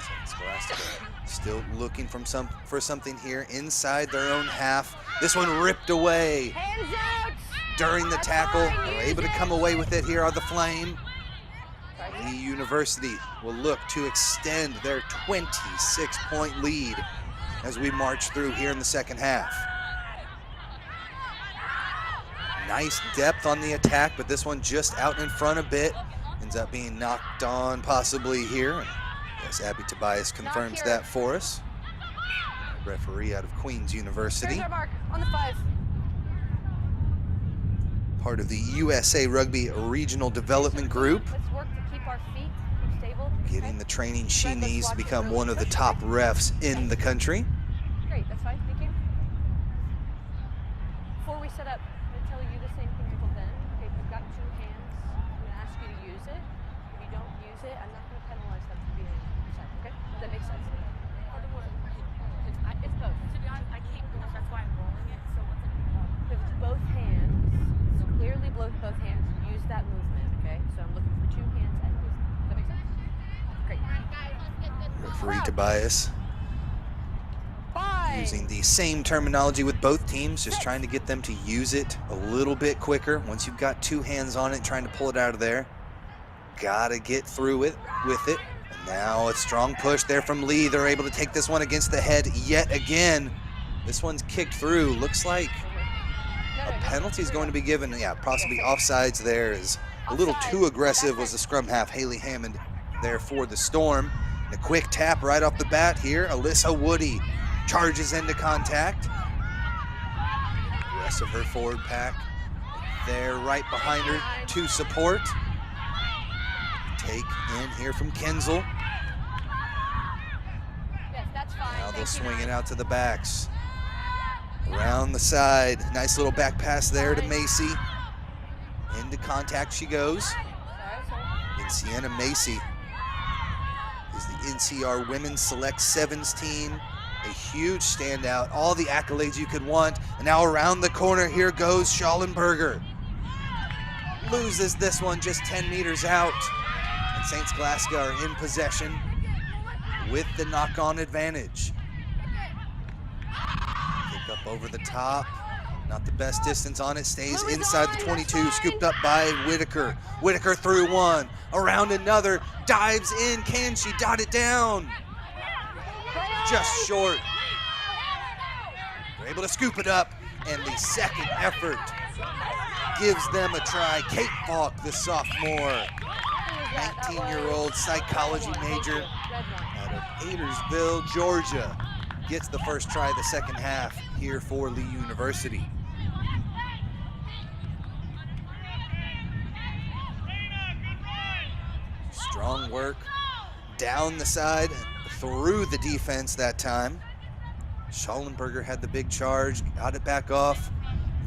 St. Scholastica still looking for something here inside their own half. This one ripped away. Hands out. During the tackle, they're able to come away with it. Here are the Flame. Lee University will look to extend their 26-point lead as we march through here in the second half. Nice depth on the attack, but this one just out in front a bit. Ends up being knocked on possibly here. Yes, Abby Tobias confirms that for us. Referee out of Queens University. Here's our mark on the 5. Part of the USA Rugby Regional Development Group. Let's work to keep our feet stable. Getting the training she needs to become one of the top refs in the country. Great, that's fine, thank you. Before we set up, I'm going to tell you the same thing I told Ben. Okay, if you've got 2 hands, I'm going to ask you to use it. If you don't use it, I'm not going to penalize them for being offside, okay? Does that make sense? It's both. To be honest, I can't go. That's why I'm rolling it. So what's it? If it's both hands, so clearly both hands, use that movement, okay? So I'm looking for 2 hands and movement. Does that make sense? Great. All right, guys, let's get this. Referee Tobias 5. using the same terminology with both teams, just trying to get them to use it a little bit quicker. Once you've got 2 hands on it, trying to pull it out of there, gotta get through it with it. And now a strong push there from Lee. They're able to take this one against the head yet again. This one's kicked through. Looks like a penalty is going to be given. Yeah, possibly offsides there. Is a little too aggressive was the scrum half, Haley Hammond, there for the Storm. And a quick tap right off the bat here. Alyssa Woody charges into contact. The rest of her forward pack there right behind her to support. Take in here from Kenzel. Yes, that's fine. Now they'll Thank you, swing it Nine. out to the backs. Around the side. Nice little back pass there to Macy. Into contact she goes. Sorry. And Sienna Macy is the NCR Women's Select Sevens team a huge standout, all the accolades you could want. And now around the corner, here goes Schallenberger. Loses this one just 10 meters out. And St. Scholastica are in possession with the knock-on advantage. Kick up over the top. Not the best distance on it, stays inside the 22, scooped up by Whitaker. Whitaker through one, around another, dives in, can she dot it down? Just short. They're able to scoop it up, and the second effort gives them a try. Kate Falk, the sophomore, 19-year-old psychology major out of Adersville, Georgia, gets the first try of the second half here for Lee University. Strong work down the side, through the defense that time. Schallenberger had the big charge, got it back off.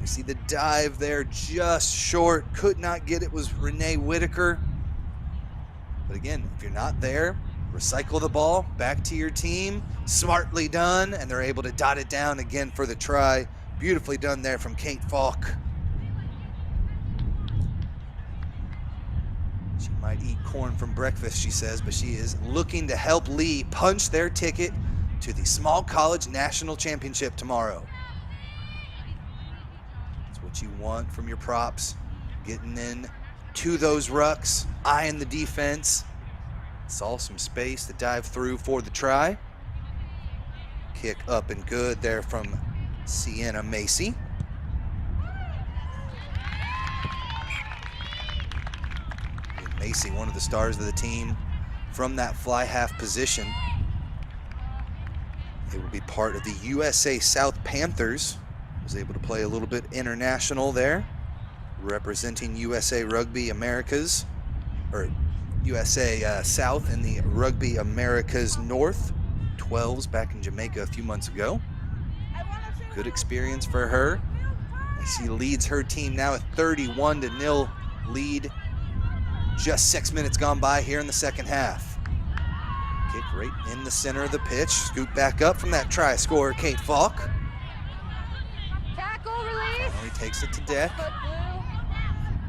You see the dive there, just short, could not get it, was Renee Whitaker. But again, if you're not there, recycle the ball back to your team. Smartly done, and they're able to dot it down again for the try. Beautifully done there from Kate Falk. She might eat corn from breakfast, she says, but she is looking to help Lee punch their ticket to the Small College National Championship tomorrow. That's what you want from your props. Getting in to those rucks, eyeing the defense. Saw some space to dive through for the try. Kick up and good there from Sienna Macy. Macy, one of the stars of the team, from that fly half position. They will be part of the USA South Panthers. Was able to play a little bit international there, representing USA Rugby Americas, or USA South in the Rugby Americas North. 12s back in Jamaica a few months ago. Good experience for her. She leads her team now, a 31-0 lead. Just 6 minutes gone by here in the second half. Kick right in the center of the pitch. Scoop back up from that try scorer, Kate Falk. Tackle release. Finally takes it to deck.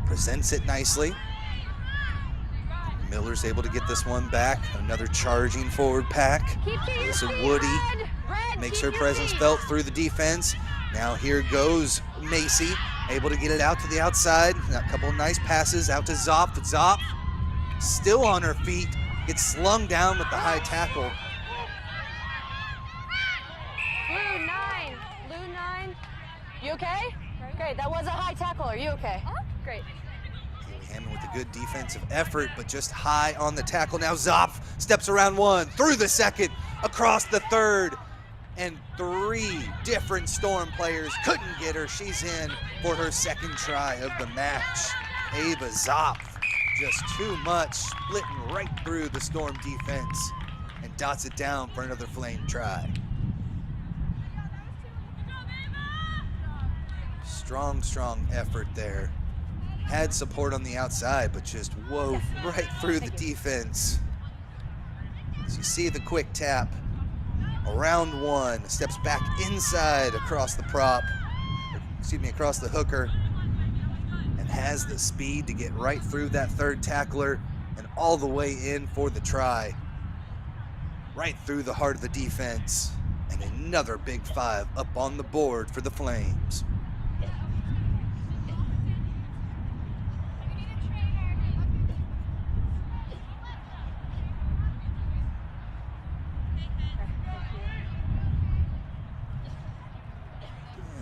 Presents it nicely. Miller's able to get this one back. Another charging forward pack. Alyssa Woody makes her presence felt through the defense. Now here goes Macy, able to get it out to the outside. A couple of nice passes out to Zopp. Zopp still on her feet, gets slung down with the high tackle. Blue 9. You okay? Great, that was a high tackle. Are you okay? Great. Hammond with a good defensive effort, but just high on the tackle. Now Zopp steps around one, through the second, across the third, and 3 different Storm players couldn't get her. She's in for her second try of the match. Ava Zopp, just too much, splitting right through the Storm defense and dots it down for another Flame try. Strong, strong effort there. Had support on the outside, but just wove right through the defense. So you see the quick tap. Around one, steps back inside across the prop, across the hooker, and has the speed to get right through that third tackler and all the way in for the try. Right through the heart of the defense, and another big 5 up on the board for the Flames.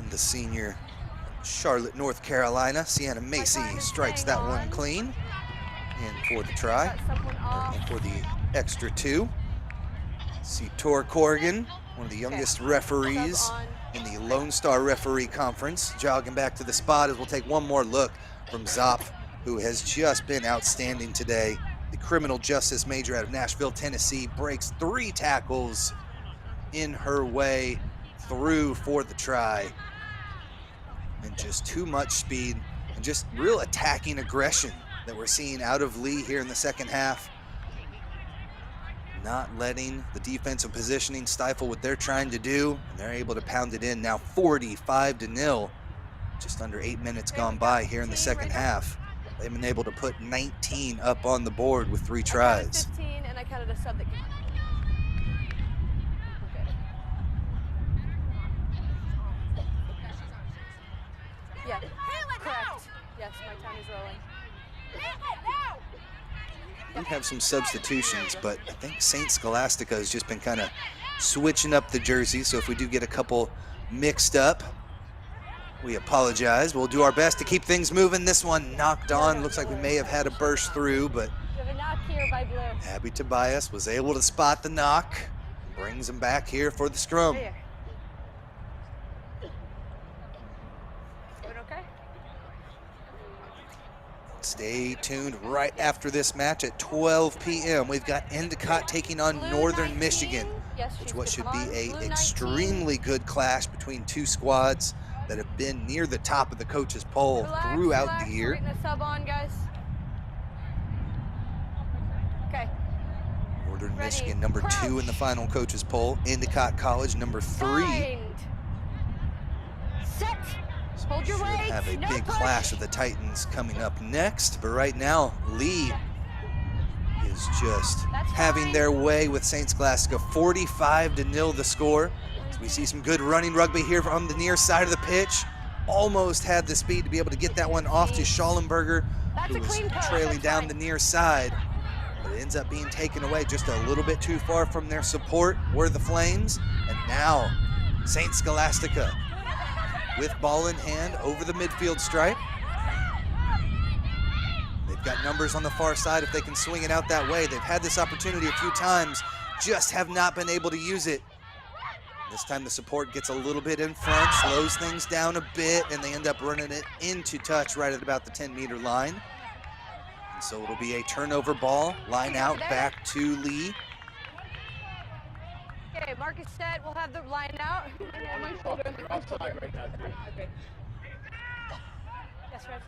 The senior, Charlotte, North Carolina, Sienna Macy strikes that one clean. And for the try, and for the extra 2. See Tor Corrigan, one of the youngest referees in the Lone Star Referee Conference, jogging back to the spot as we'll take one more look from Zopp, who has just been outstanding today. The criminal justice major out of Nashville, Tennessee, breaks 3 tackles in her way through for the try. And just too much speed and just real attacking aggression that we're seeing out of Lee here in the second half. not letting the defensive positioning stifle what they're trying to do, and they're able to pound it in. Now 45-0, just under 8 minutes gone by here in the second half. They've been able to put 19 up on the board with 3 tries. 15, and I counted a sub that came. Yeah, correct. Yes, my time is rolling. We have some substitutions, but I think St. Scholastica has just been kind of switching up the jerseys, so if we do get a couple mixed up, we apologize. We'll do our best to keep things moving. This one knocked on. Looks like we may have had a burst through, but We have a knock here by blue. Abby Tobias was able to spot the knock. Brings him back here for the scrum. Right here. Doing okay? Stay tuned right after this match at 12 p.m. We've got Endicott taking on Blue Northern 19. Michigan, Yes, which she's what good. should Come be on. a Blue 19. extremely good clash between 2 squads that have been near the top of the coaches poll Relax, throughout relax. the We're year. getting a sub on, guys. Okay. Northern Ready. Michigan number 2 in the Crouch. final coaches poll. Endicott College number 3. Bind. Set. So Hold we your should weight. have a No big push. clash of the Titans coming up next. But right now, Lee is just That's having fine. their way with St. Scholastica. 45-0 the score. So we see some good running rugby here on the near side of the pitch. Almost had the speed to be able to get that one off to Schallenberger, That's who a was clean post. trailing That's down fine. the near side. But it ends up being taken away just a little bit too far from their support were the Flames. And now St. Scholastica with ball in hand over the midfield stripe. They've got numbers on the far side if they can swing it out that way. They've had this opportunity a few times, just have not been able to use it. This time the support gets a little bit in front, slows things down a bit, and they end up running it into touch right at about the 10-meter line. And so it'll be a turnover ball, line out back to Lee. Okay, mark is set. We'll have the line out. On my shoulder. Outside right now. Okay. Yes, Red.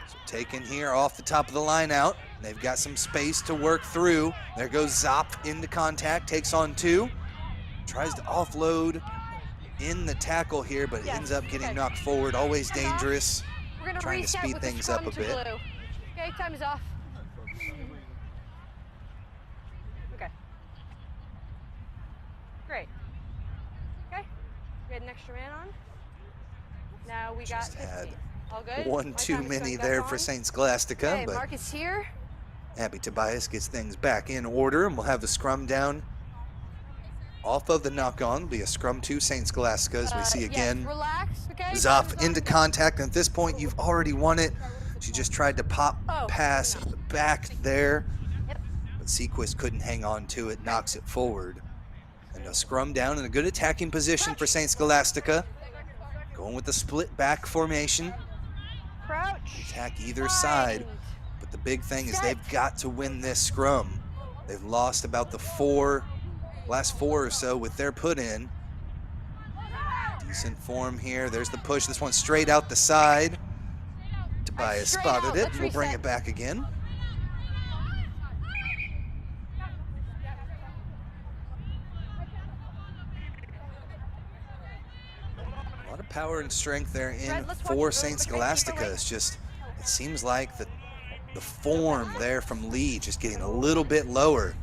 So taken here off the top of the line out. They've got some space to work through. There goes Zopp into contact, takes on 2. Tries to offload in the tackle here, but Yes, ends up getting okay. knocked forward. Always dangerous. We're gonna Trying to reset speed with the things up scrum a to bit. blue. Okay, time is off. Okay. Great. Okay. We had an extra man on. Now we got Just had 15. All good? one My too time is many going back there for on. St. Scholastica, Okay, but Marcus here. Abby Tobias gets things back in order, and we'll have the scrum down off of the knock-on. Be a scrum to St. Scholastica as we see Yes, again. relax, okay? Zoff into contact, and at this point you've already won it. She just tried to pop pass back there, Yep. but Sequist couldn't hang on to it, knocks it forward. And a scrum down in a good attacking position for St. Scholastica. Going with the split back formation. Crouch. Attack either side. Bind. But the big thing is they've got to win this scrum. They've lost about the last four or so with their put in. Decent form here. There's the push. This one straight out the side. Tobias Straight spotted out. it. Let's We'll bring reset. it back again. A lot of power and strength there in Fred, let's watch for it really St. quick. Scholastica. It's just, it seems like the form there from Lee just getting a little bit lower.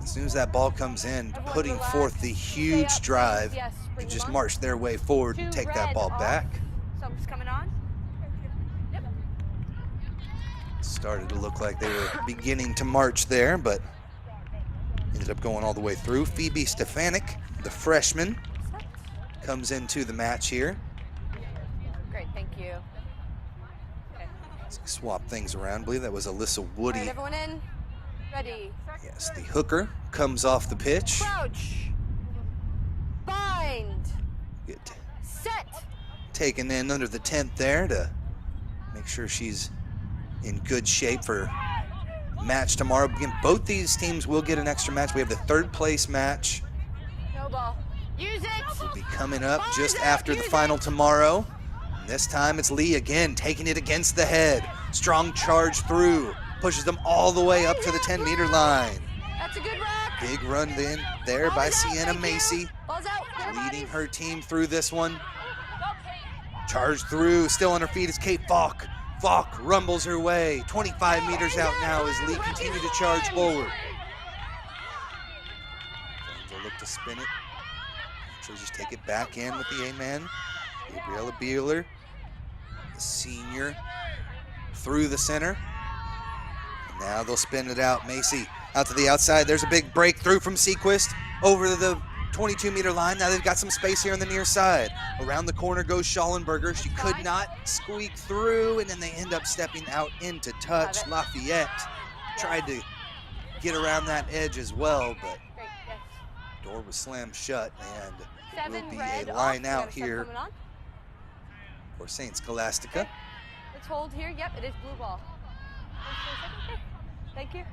As soon as that ball comes in, Everyone putting relax. forth the Stay huge up, drive, yes, bring and them just on. march their way forward and Two take that red ball off. back. Something's coming on. Yep. Started to look like they were beginning to march there, but ended up going all the way through. Phoebe Stefanik, the freshman, comes into the match here. Great, thank you. Okay. Let's swap things around. I believe that was Alyssa All Woody. right, everyone in. Ready. Yes, the hooker comes off the pitch. Crouch. Bind. Get Set. taken in under the tent there to make sure she's in good shape for match tomorrow. Again, both these teams will get an extra match. We have the third place match. No ball. Use it. Will be coming up Ball's just up, after the use final it. tomorrow. This time it's Lee again, taking it against the head. Strong charge through, pushes them all the way up to the 10-meter line. That's a good rock. Big run then there by Sienna Macy, Ball's out. Clear leading bodies. her team through this one. Charge through, still on her feet is Kate Falk. Falk rumbles her way, 25 meters out now as Lee continue to charge forward. Flames will look to spin it. She'll just take it back in with the A-man. Gabriella Beeler, the senior, through the center. And now they'll spin it out. Macy out to the outside. There's a big breakthrough from Sequist over the 22-meter line. Now they've got some space here on the near side. Around the corner goes Schallenberger. She could not squeak through, and then they end up stepping out into touch. Lafayette tried to get around that edge as well, but door was slammed shut, and it will be a line out here for St. Scholastica. Let's hold here. Yep, it is blue ball. Okay. Thank you.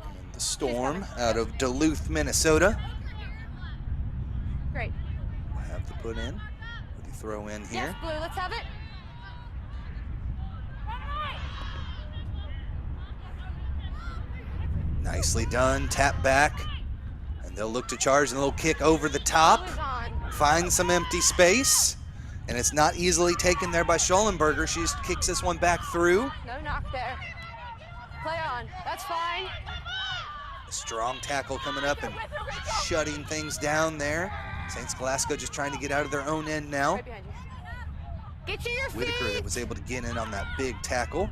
And the Storm out of Duluth, Minnesota. Great. We'll have to put in. What do you throw in here? Yes, blue. Let's have it. Nicely done. Tap back. And they'll look to charge, and a little kick over the top. Find some empty space. And it's not easily taken there by Schallenberger. She just kicks this one back through. No knock there. Play on. That's fine. A strong tackle coming up and shutting things down there. St. Scholastica just trying to get out of their own end now. Right behind you. Get to your feet. Whitaker that was able to get in on that big tackle.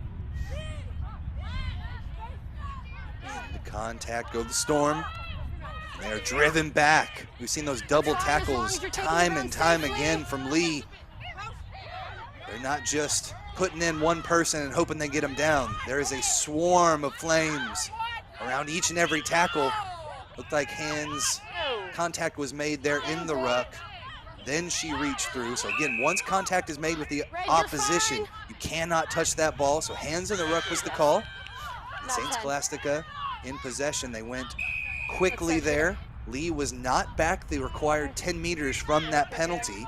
Into contact go the Storm. And they're driven back. We've seen those double tackles time and time again from Lee. They're not just putting in one person and hoping they get them down. There is a swarm of flames around each and every tackle. Looked like hands contact was made there in the ruck. Then she reached through. So again, once contact is made with the opposition, you cannot touch that ball. So hands in the ruck was the call. And St. Scholastica in possession. They went quickly there. Lee was not back the required 10 meters from that penalty.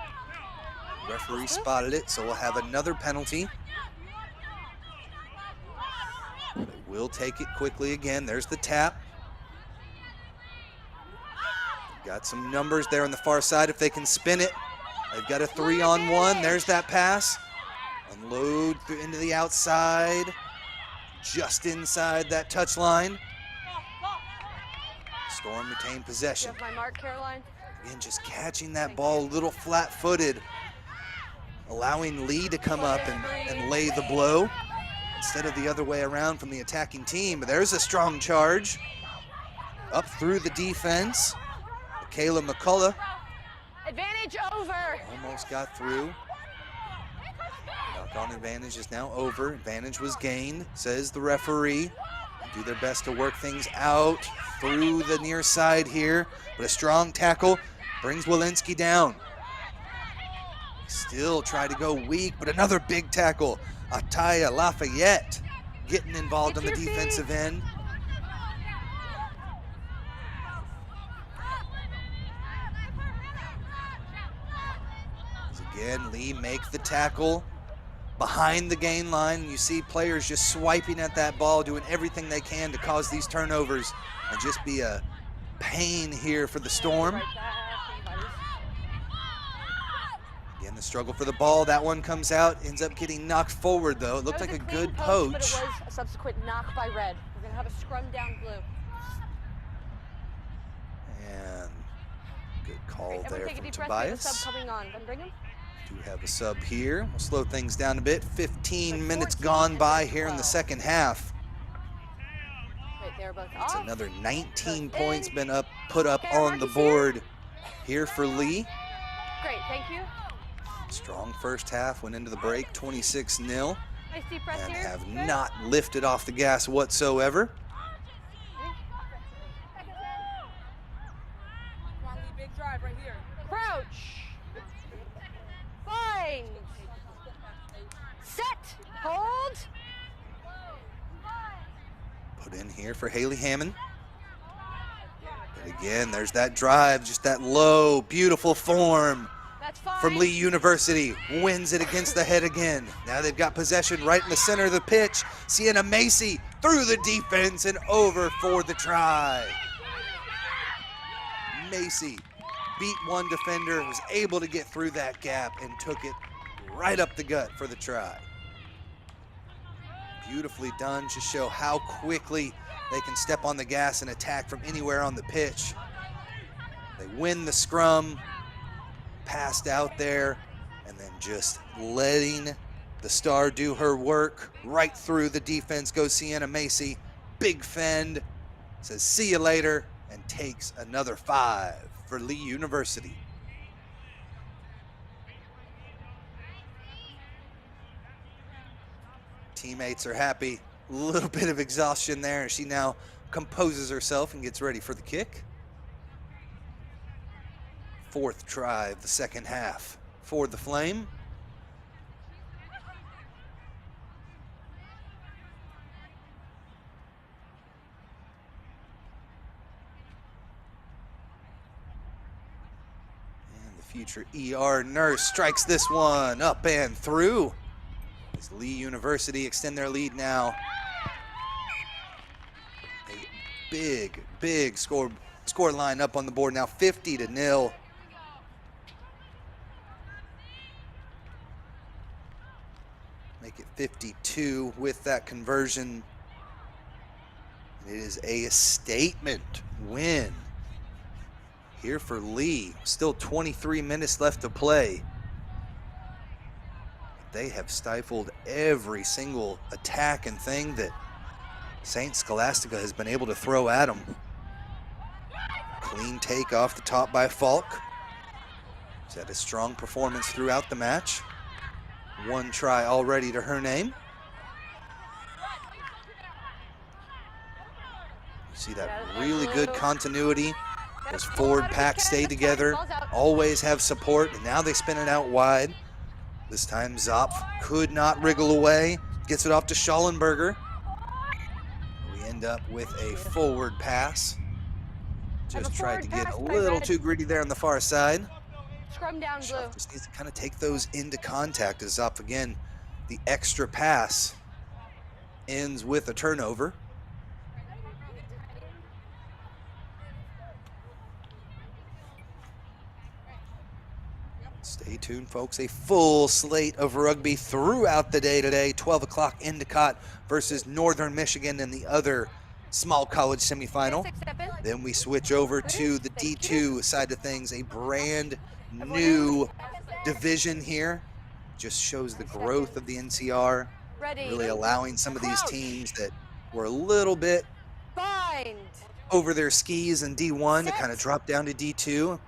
Referee spotted it, so we'll have another penalty. They will take it quickly again. There's the tap. Got some numbers there on the far side if they can spin it. They've got a 3-on-1. There's that pass. Unload through into the outside. Just inside that touch line. Storm retained possession. You have my mark, Caroline. Again, just catching that ball a little flat-footed, allowing Lee to come up and lay the blow instead of the other way around from the attacking team. But there's a strong charge up through the defense. Kayla McCullough Advantage over. almost got through. Knock-on advantage is now over. Advantage was gained, says the referee. Do their best to work things out through the near side here, but a strong tackle brings Walensky down. Still try to go weak, but another big tackle. Ataya Lafayette getting involved on the defensive end. As again, Lee make the tackle behind the gain line. You see players just swiping at that ball, doing everything they can to cause these turnovers and just be a pain here for the Storm. Again, the struggle for the ball. That one comes out, ends up getting knocked forward though. It looked like a good poach. But it was a subsequent knock by red. We're gonna have a scrum down blue. And good call Everyone there take a from deep breath. We have a Tobias. sub coming on. Then bring him. Do have a sub here. We'll slow things down a bit. 15 minutes gone by here in the second half. Right, they're both It's off. another 19 points been put up on the board here for Lee. Great, thank you. Strong first half, went into the break 26-0 Nice deep breath and here. have Good. not lifted off the gas whatsoever. Big drive right here. Crouch. Bind. Set. Hold. Put in here for Haley Hammond. But again, there's that drive, just that low, beautiful form. That's fine. from Lee University. Wins it against the head again. Now they've got possession right in the center of the pitch. Sienna Macy through the defense and over for the try. Macy beat one defender, was able to get through that gap and took it right up the gut for the try. Beautifully done to show how quickly they can step on the gas and attack from anywhere on the pitch. They win the scrum, passed out there, and then just letting the star do her work. Right through the defense goes Sienna Macy. Big fend, says see you later, and takes another 5 for Lee University. Teammates are happy. A little bit of exhaustion there, and she now composes herself and gets ready for the kick. 4th try of the second half for the Flame. And the future ER nurse strikes this one up and through. As Lee University extend their lead now. A big score line up on the board now, 50-0. Make it 52 with that conversion. It is a statement win here for Lee. Still 23 minutes left to play. They have stifled every single attack and thing that St. Scholastica has been able to throw at them. Clean take off the top by Falk. She's had a strong performance throughout the match. 1 try already to her name. You see that really good continuity. Those forward packs stay together, always have support, and now they spin it out wide. This time Zopf could not wriggle away, gets it off to Schallenberger. We end up with a forward pass. Just tried to get a little too gritty there on the far side. Scrum down, Blue. Just needs to kind of take those into contact as Zopf again. The extra pass ends with a turnover. Stay tuned, folks. A full slate of rugby throughout the day today. 12 o'clock Endicott versus Northern Michigan in the other small college semifinal. Then we switch over to the D2 side of things. A brand new division here. Just shows the growth of the NCR. Really allowing some of these teams that were a little bit over their skis in D1 to kind of drop down to D2.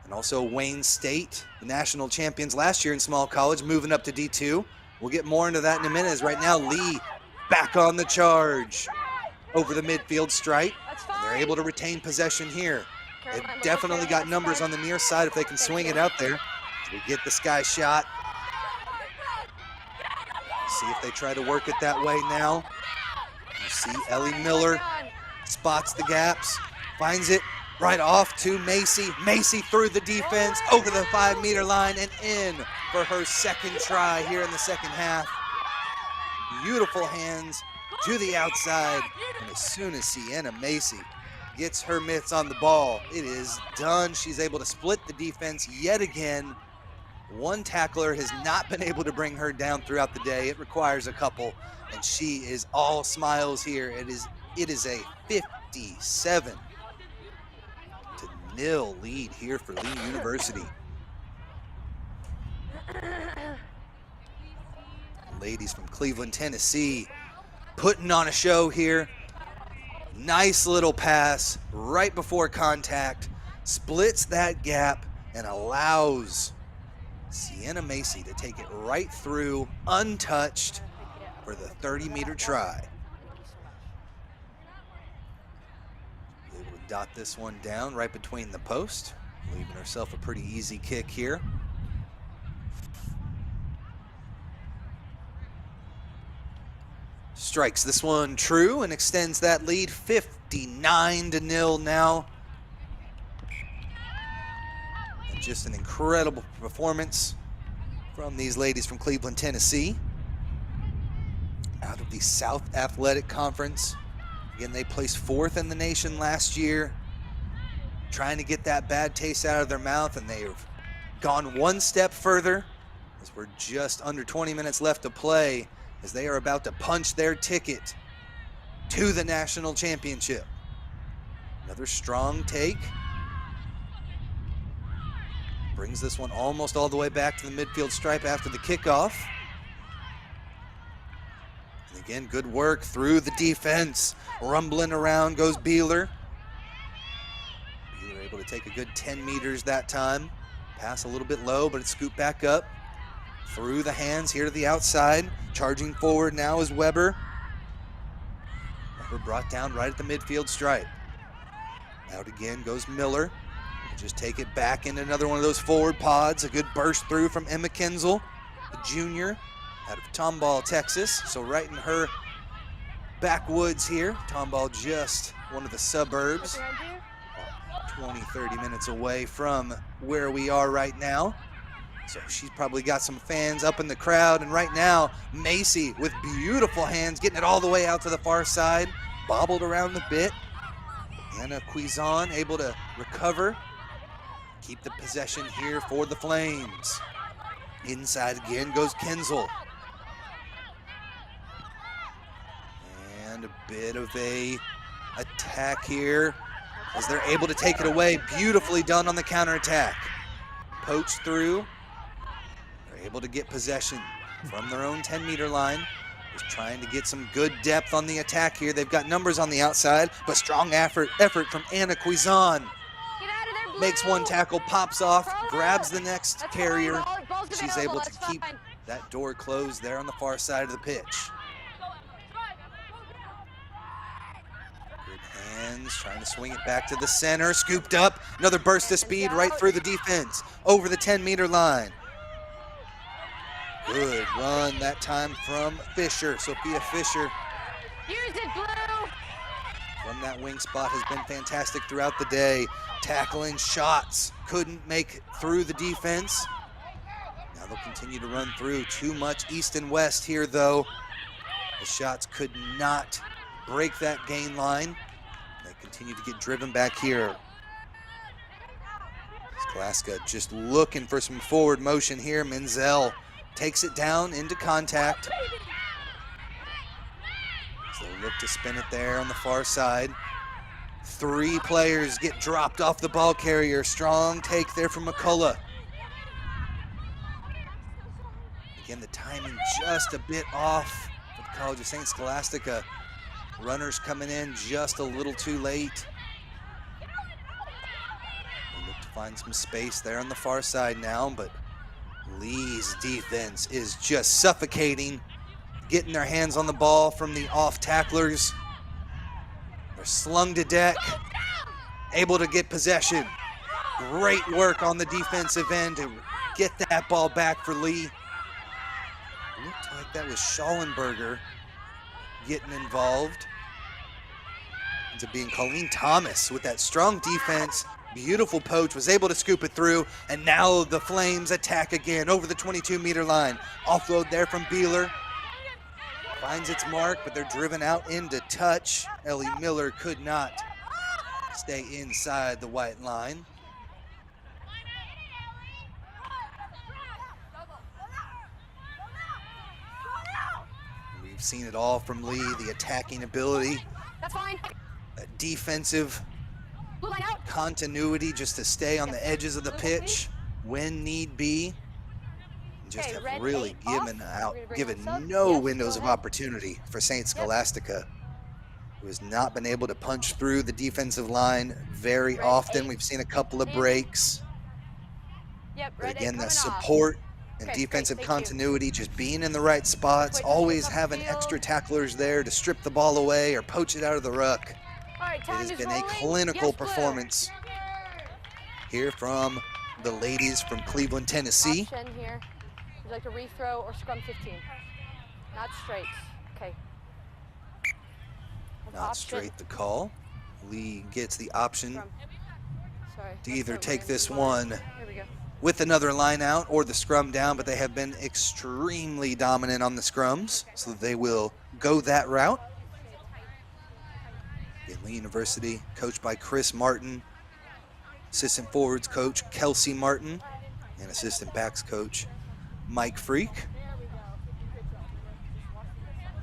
And also Wayne State, the national champions last year in small college, moving up to D2. We'll get more into that in a minute, as right now Lee back on the charge over the midfield stripe. And they're able to retain possession here. They've definitely got numbers on the near side if they can swing it out there. We get the sky shot. See if they try to work it that way now. You see Ellie Miller spots the gaps, finds it right off to Macy. Macy through the defense, over the 5-meter line and in for her 2nd try here in the second half. Beautiful hands to the outside. And as soon as Sienna Macy gets her mitts on the ball, it is done. She's able to split the defense yet again. One tackler has not been able to bring her down throughout the day. It requires a couple, and she is all smiles here. It is a 57-0 lead here for Lee University. Ladies from Cleveland, Tennessee, putting on a show here. Nice little pass right before contact, splits that gap and allows Sienna Macy to take it right through, untouched, for the 30-meter try. Able to dot this one down right between the post, leaving herself a pretty easy kick here. Strikes this one true and extends that lead 59-0 now. And just an incredible performance from these ladies from Cleveland, Tennessee. Out of the South Athletic Conference. Again, they placed 4th in the nation last year, trying to get that bad taste out of their mouth, and they have gone one step further as we're just under 20 minutes left to play, as they are about to punch their ticket to the national championship. Another strong take. Brings this one almost all the way back to the midfield stripe after the kickoff. And again, good work through the defense. Rumbling around goes Beeler. Beeler able to take a good 10 meters that time. Pass a little bit low, but it's scooped back up. Through the hands here to the outside. Charging forward now is Weber. Weber brought down right at the midfield stripe. Out again goes Miller. We'll just take it back into another one of those forward pods. A good burst through from Emma Kinzel, the junior out of Tomball, Texas. So right in her backwoods here. Tomball just one of the suburbs. 20, 30 minutes away from where we are right now. So she's probably got some fans up in the crowd. And right now, Macy with beautiful hands, getting it all the way out to the far side. Bobbled around the bit. Anna Cuizon able to recover. Keep the possession here for the Flames. Inside again goes Kinzel. And a bit of a attack here as they're able to take it away. Beautifully done on the counterattack. Poached through. They're able to get possession from their own 10-meter line. Just trying to get some good depth on the attack here. They've got numbers on the outside, but strong effort from Anna Cuizon. Makes one tackle, pops off, grabs the next carrier. She's able to keep that door closed there on the far side of the pitch. Good hands, trying to swing it back to the center, scooped up. Another burst of speed right through the defense, over the 10-meter line. Good run that time from Fisher, Sophia Fisher. Use it, Blue! From that wing spot has been fantastic throughout the day. Tackling shots, couldn't make through the defense. Now they'll continue to run through. Too much east and west here though. The shots could not break that gain line. They continue to get driven back here. Scholastica just looking for some forward motion here. Menzel takes it down into contact. So they'll look to spin it there on the far side. 3 players get dropped off the ball carrier. Strong take there from McCullough. Again, the timing just a bit off for the College of St. Scholastica. Runners coming in just a little too late. They look to find some space there on the far side now, but Lee's defense is just suffocating, getting their hands on the ball from the off tacklers. They're slung to deck, able to get possession. Great work on the defensive end to get that ball back for Lee. Looked like that was Schallenberger getting involved. Ends up being Colleen Thomas with that strong defense. Beautiful poach, was able to scoop it through, and now the Flames attack again over the 22-meter line. Offload there from Beeler. Finds its mark, but they're driven out into touch. Ellie Miller could not stay inside the white line. We've seen it all from Lee, the attacking ability. That's fine. Defensive Blue line out. continuity just to stay on the edges of the pitch when need be. Just Okay, have red really 8 off. given Sub? no Yes, windows go of ahead. opportunity for St. Scholastica, who has not been able to punch through the defensive line very Red often. 8. We've seen a couple of In. breaks, Yep, but red 8 again, that coming off. support and Okay, great, defensive thank you. continuity, just being in the right spots, Wait, always up the having field. extra tacklers there to strip the ball away or poach it out of the ruck. All right, It time has is been a rolling. clinical Yes, Blue. performance here from the ladies from Cleveland, Tennessee. Option here. Would you like to rethrow or scrum 15? Not straight. Okay. That's Not option. straight the call. Lee gets the option. Scrum. Sorry. to That's either so take weird. this one Here we go. with another line out or the scrum down, but they have been extremely dominant on the scrums, so they will go that route. Again, Lee University, coached by Chris Martin, assistant forwards coach Kelsey Martin, and assistant backs coach Mike Freak.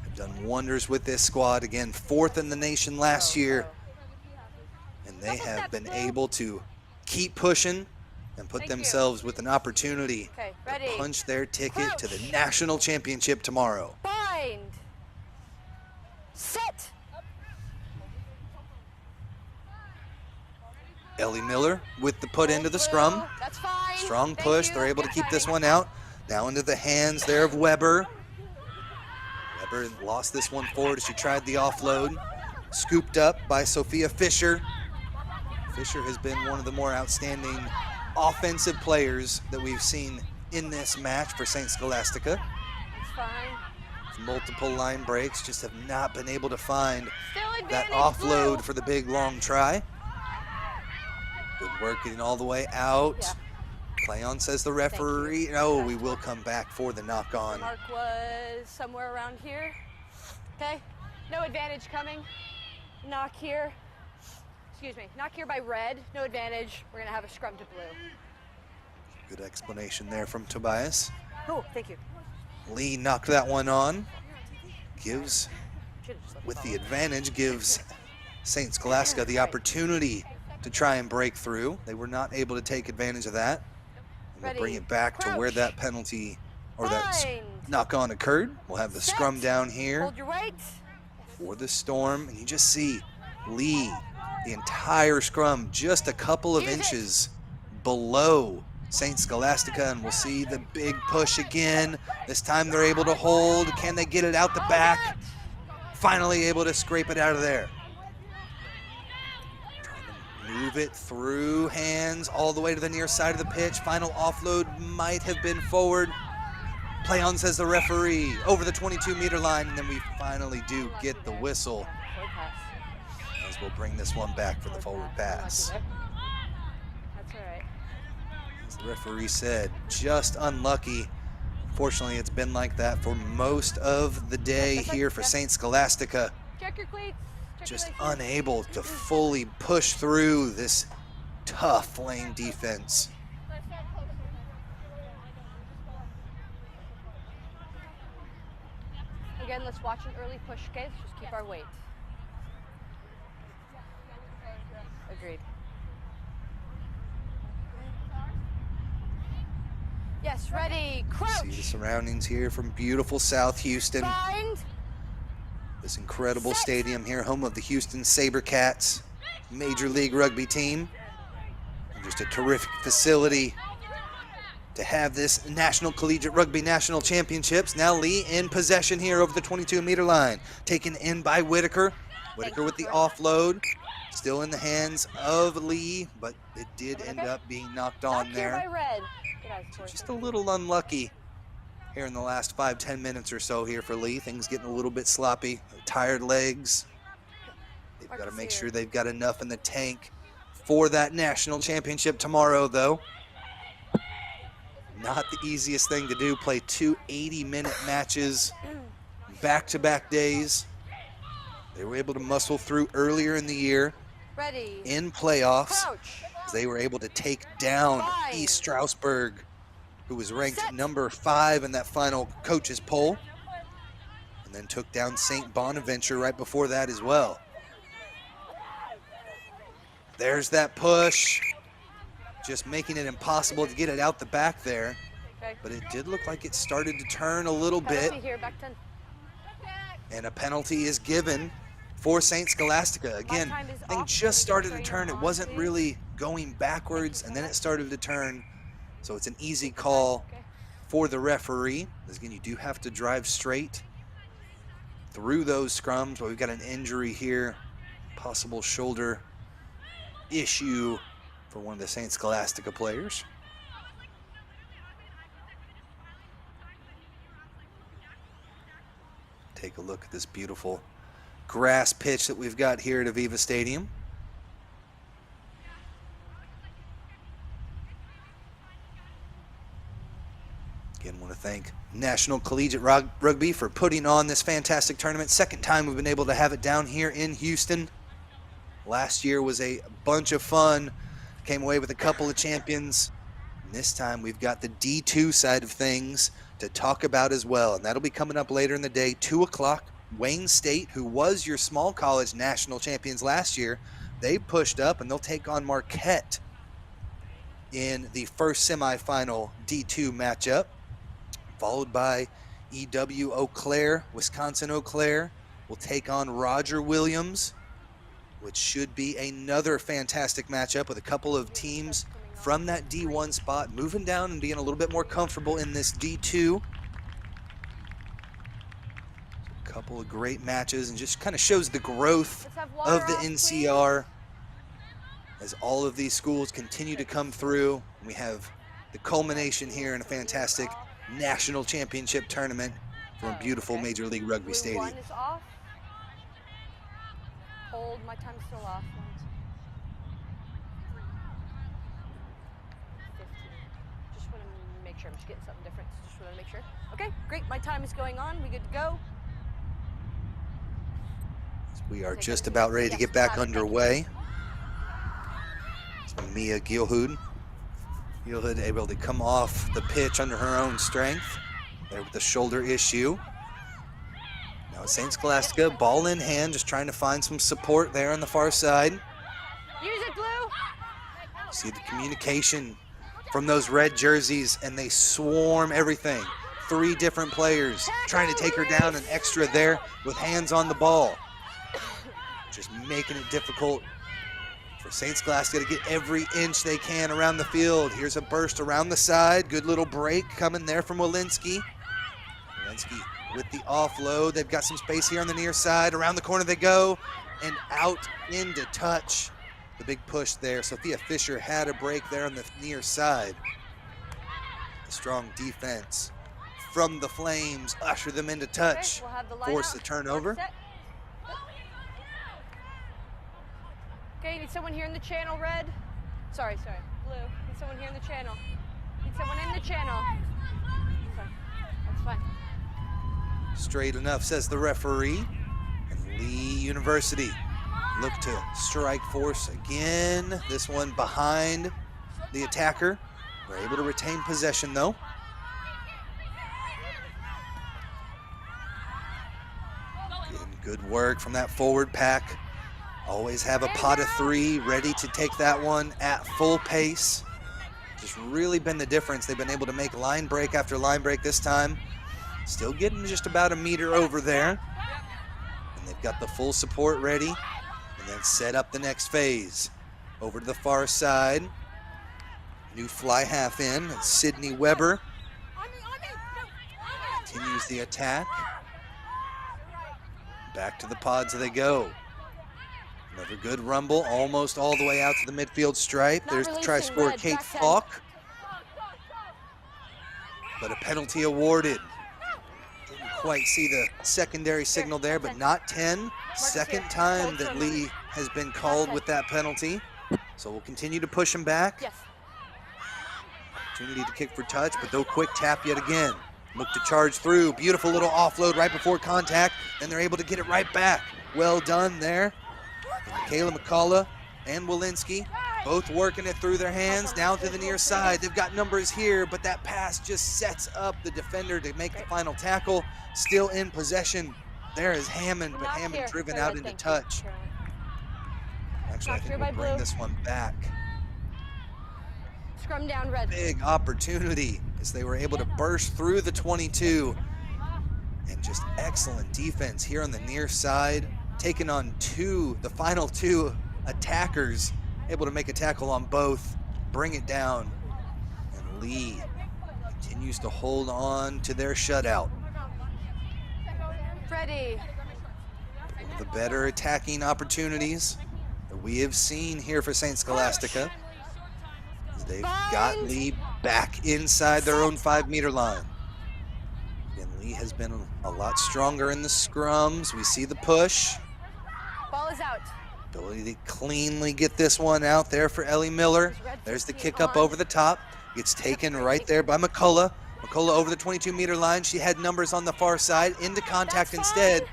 Have done wonders with this squad. Again, 4th in the nation last year, and they have been able to keep pushing and put themselves with an opportunity Okay, ready. to punch their ticket to the national championship tomorrow. Bind. Set. Ellie Miller with the put into the scrum. That's fine. Strong Thank push. you. They're able to Yeah, keep got this it. one out. Now into the hands there of Weber. Weber lost this one forward as she tried the offload. Scooped up by Sophia Fisher. Fisher has been one of the more outstanding offensive players that we've seen in this match for St. Scholastica. It's fine. Multiple line breaks, just have not been able to find Still that advantage, offload blue. for the big long try. Good work getting all the way out. Yeah. Play on, says the referee. No, we will come back for the knock on. Mark was somewhere around here. Okay. No advantage coming. Knock here. Excuse me. Knock here by red. No advantage. We're going to have a scrum to blue. Good explanation there from Tobias. Oh, thank you. Lee knocked that one on. Gives, Should've just let with it the advantage, gives St. Scholastica the opportunity to try and break through. They were not able to take advantage of that. And we'll bring Ready. it back to where Crouch. that penalty or that Bind. knock on occurred. We'll have the Set. scrum down here Hold your weight. for the Storm. And you just see Lee, the entire scrum, just a couple of Use it. inches below St. Scholastica, and we'll see the big push again. This time they're able to hold. Can they get it out the back? Finally able to scrape it out of there. Trying to move it through hands all the way to the near side of the pitch. Final offload might have been forward. Play on, says the referee, over the 22-meter line, and then we finally do get the whistle Forward pass. as we'll bring this one back for the forward pass. That's all right. As the referee said, just unlucky. Fortunately, it's been like that for most of the day here for St. Scholastica. Check your cleats. Check Just your laces. unable to fully push through this tough lane defense. Again, let's watch an early push, okay? Let's just keep our weight. Agreed. Yes, ready, crouch. See the surroundings here from beautiful South Houston. Bind. This incredible stadium here, home of the Houston SaberCats, Major League Rugby team. And just a terrific facility to have this National Collegiate Rugby National Championships. Now Lee in possession here over the 22-meter line. Taken in by Whitaker. Whitaker with the offload. Still in the hands of Lee, but it did end up being knocked on Knock there. here by red. Get out of Just a little unlucky here in the last 5-10 minutes or so here for Lee. Things getting a little bit sloppy. Tired legs. They've got to make sure they've got enough in the tank for that national championship tomorrow, though. Not the easiest thing to do, play 2 80-minute matches back-to-back days. They were able to muscle through earlier in the year Ready. in playoffs. Crouch. They were able to take down Bind. East Stroudsburg, who was ranked Set. number 5 in that final coaches poll, and then took down St. Bonaventure right before that as well. There's that push, just making it impossible to get it out the back there, Okay. but it did look like it started to turn a little bit, Penalty here, back 10. and a penalty is given for St. Scholastica. Again, time is thing off. just started to Trainer turn. It on, wasn't please. really going backwards, and then it started to turn. So it's an easy call Okay. for the referee. Again, you do have to drive straight through those scrums, but we've got an injury here, possible shoulder issue for one of the St. Scholastica players. Take a look at this beautiful grass pitch that we've got here at Aviva Stadium. thank National Collegiate Rugby for putting on this fantastic tournament. Second time we've been able to have it down here in Houston. Last year was a bunch of fun. Came away with a couple of champions. And this time we've got the D2 side of things to talk about as well. And that'll be coming up later in the day, 2 o'clock. Wayne State, who was your small college national champions last year, they pushed up and they'll take on Marquette in the first semifinal D2 matchup, followed by EW Eau Claire. Wisconsin Eau Claire will take on Roger Williams, which should be another fantastic matchup with a couple of teams from that D1 spot moving down and being a little bit more comfortable in this D2. A couple of great matches and just kind of shows the growth of the NCR as all of these schools continue to come through. We have the culmination here in a fantastic national championship tournament from a beautiful Major League Rugby stadium. One is off. Hold, my time's still off. 15. Just want to make sure I'm just getting something different. Just want to make sure. Okay, great. My time is going on. We good to go? We are just about ready to get back underway. So Mia Gilhood able to come off the pitch under her own strength. There with the shoulder issue. Now St. Scholastica, ball in hand, just trying to find some support there on the far side. Use it, Blue. See the communication from those red jerseys, and they swarm everything. 3 different players trying to take her down, an extra there with hands on the ball. Just making it difficult for St. Scholastica to get every inch they can around the field. Here's a burst around the side. Good little break coming there from Walensky. Walensky with the offload. They've got some space here on the near side. Around the corner they go and out into touch. The big push there. Sophia Fisher had a break there on the near side. A strong defense from the Flames. Usher them into touch. Okay, we'll have the Force lineup. the turnover. Okay, need someone here in the channel, red. Sorry, blue. Need someone here in the channel. Need someone in the channel. Okay, that's fine. Straight enough, says the referee. And Lee University look to strike force again. This one behind the attacker. We're able to retain possession though. Good work from that forward pack. Always have a pot of 3 ready to take that one at full pace. Just really been the difference. They've been able to make line break after line break this time. Still getting just about a meter over there. And they've got the full support ready. And then set up the next phase. Over to the far side. New fly half in. Sydney Weber continues the attack. Back to the pods they go. Another good rumble, almost all the way out to the midfield stripe. There's the try scorer, Kate Falk. But a penalty awarded. Didn't quite see the secondary signal there, but not 10. Second time that Lee has been called with that penalty. So we'll continue to push him back. Yes. Opportunity to kick for touch, but no quick tap yet again. Look to charge through. Beautiful little offload right before contact. Then they're able to get it right back. Well done there. Kayla McCullough and Walensky both working it through their hands down to the near side. They've got numbers here, but that pass just sets up the defender to make the final tackle. Still in possession. There is Hammond, but Hammond driven out into touch. Actually, I think we'll bring this one back. Scrum down, red. Big opportunity as they were able to burst through the 22. And just excellent defense here on the near side. Taking on the final 2 attackers, able to make a tackle on both, bring it down. And Lee continues to hold on to their shutout. Freddie. One of the better attacking opportunities that we have seen here for St. Scholastica. As they've got Lee back inside their own 5-meter line. And Lee has been a lot stronger in the scrums. We see the push. Ball is out. Ability to cleanly get this one out there for Ellie Miller. There's the kick up over the top. Gets taken right there by McCullough. McCullough over the 22-meter line. She had numbers on the far side, into contact instead,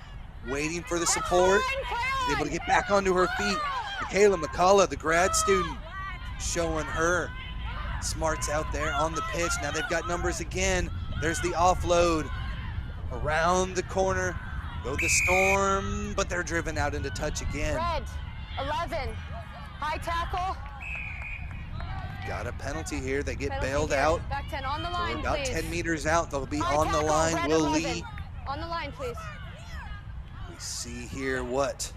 waiting for the support. She's able to get back onto her feet. Michaela McCullough, the grad student, showing her smarts out there on the pitch. Now they've got numbers again. There's the offload around the corner. Go the Storm, but they're driven out into touch again. Red, 11, high tackle. Got a penalty here. They get Penalty bailed here. out. Back 10 on the So line, we're about please. 10 meters out. They'll be High on the tackle, line. red Will 11. Lee. On the line, please. We see here what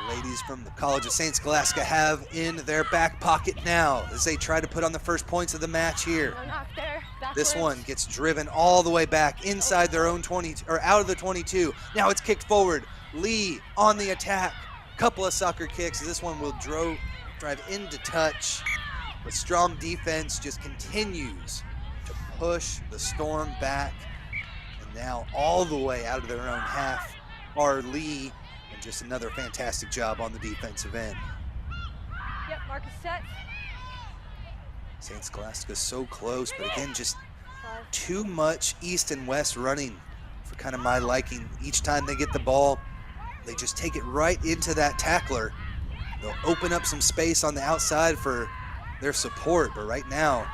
ladies from the College of St. Scholastica have in their back pocket now as they try to put on the first points of the match here. No knock there. This Backwards. one gets driven all the way back inside their own 20, or out of the 22. Now it's kicked forward. Lee on the attack. Couple of soccer kicks. This one will drive into touch. But strong defense just continues to push the Storm back. And now all the way out of their own half are Lee, and just another fantastic job on the defensive end. Yep, Marcus set. St. Scholastica's so close, but again, just 5. too much east and west running for kind of my liking. Each time they get the ball, they just take it right into that tackler. They'll open up some space on the outside for their support, but right now,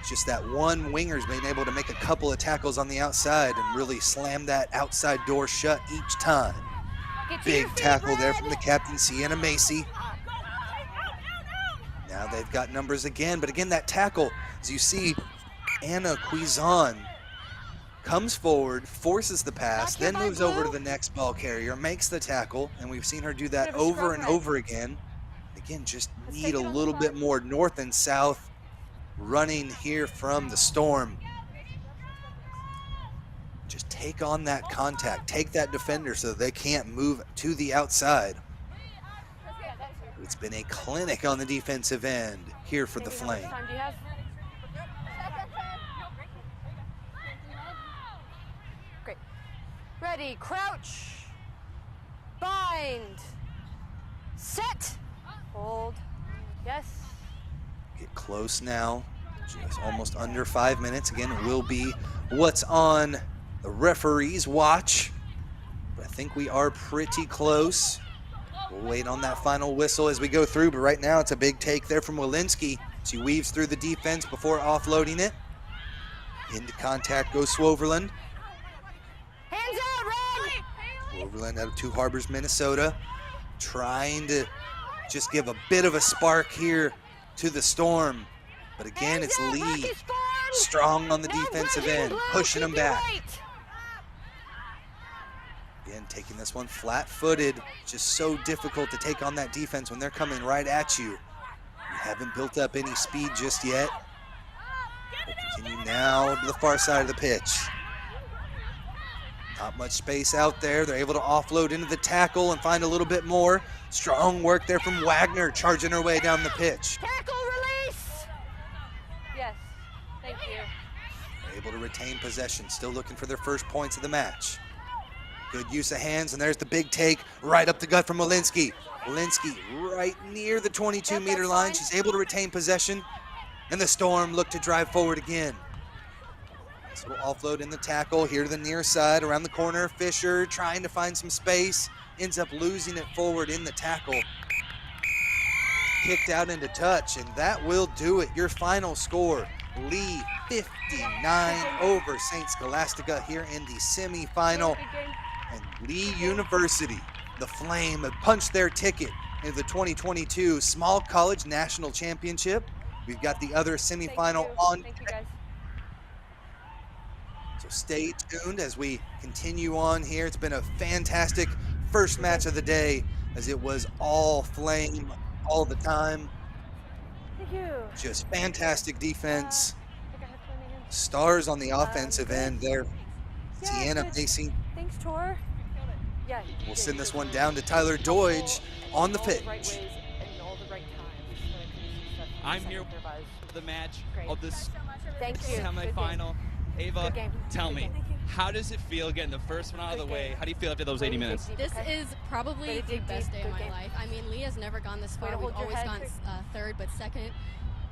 it's just that one winger's been able to make a couple of tackles on the outside and really slam that outside door shut each time. Get to your Big feet, tackle there Red. from the captain, Sienna Macy. Now they've got numbers again, but again, that tackle, as you see, Anna Cuizon comes forward, forces the pass, Back here then by moves over to Blue. the next ball carrier, makes the tackle, and we've seen her do Bit that of a over scrum and right. over again. Again, just Let's need take a it on the little bit line. more north and south running here from the Storm. Just take on that contact, take that defender so they can't move to the outside. It's been a clinic on the defensive end here for the Maybe how much Flame. time do you have? Great. Ready, crouch, bind, set, hold, yes. Get close now, just almost under 5 minutes. Again, it will be what's on the referee's watch, but I think we are pretty close. We'll wait on that final whistle as we go through, but right now it's a big take there from Walensky. She weaves through the defense before offloading it. Into contact goes Swoverland. Hands out, Red! Swoverland out of Two Harbors, Minnesota, trying to just give a bit of a spark here to the Storm. But again, it's Hands out, Lee Marcus Storm! strong on the Hands defensive right, end, Blue, pushing them keep your back. right. Again, taking this one flat-footed. Just so difficult to take on that defense when they're coming right at you. You haven't built up any speed just yet. We'll continue now to the far side of the pitch. Not much space out there. They're able to offload into the tackle and find a little bit more. Strong work there from Wagner, charging her way down the pitch. Tackle release! Yes, thank you. They're able to retain possession, still looking for their first points of the match. Good use of hands, and there's the big take right up the gut from Walensky. Walensky right near the 22-meter that's line. fine. She's able to retain possession, and the Storm look to drive forward again. So we'll offload in the tackle here to the near side, around the corner. Fisher trying to find some space, ends up losing it forward in the tackle. Kicked out into touch, and that will do it. Your final score, Lee 59 over St. Scholastica here in the semifinal. Good game. And Lee University, the Flame, have punched their ticket into the 2022 Small College National Championship. We've got the other Thank semifinal you. on. Thank you, guys. So stay tuned as we continue on here. It's been a fantastic first match of the day, as it was all Flame all the time. Thank you. Just fantastic defense. I think I have plenty in. Stars on the offensive end there. Yeah, Sienna good. Macy. Thanks, Tor. Yeah. We'll send this one down to Tyler Doige on the All pitch. right ways and all the right times. So I can see stuff. I'm Second here supervise. for the match Great. of this Thank you. Good game. semifinal. Ava, Good game. tell Good me, game. how does it feel getting the first one out of the Good way? game. How do you feel after those 80 Way to minutes? dig deep, This okay? is probably Way to the dig best deep. day of Good my game. life. I mean, Lee has never gone this Way far. to We've hold your always head. gone third, but second.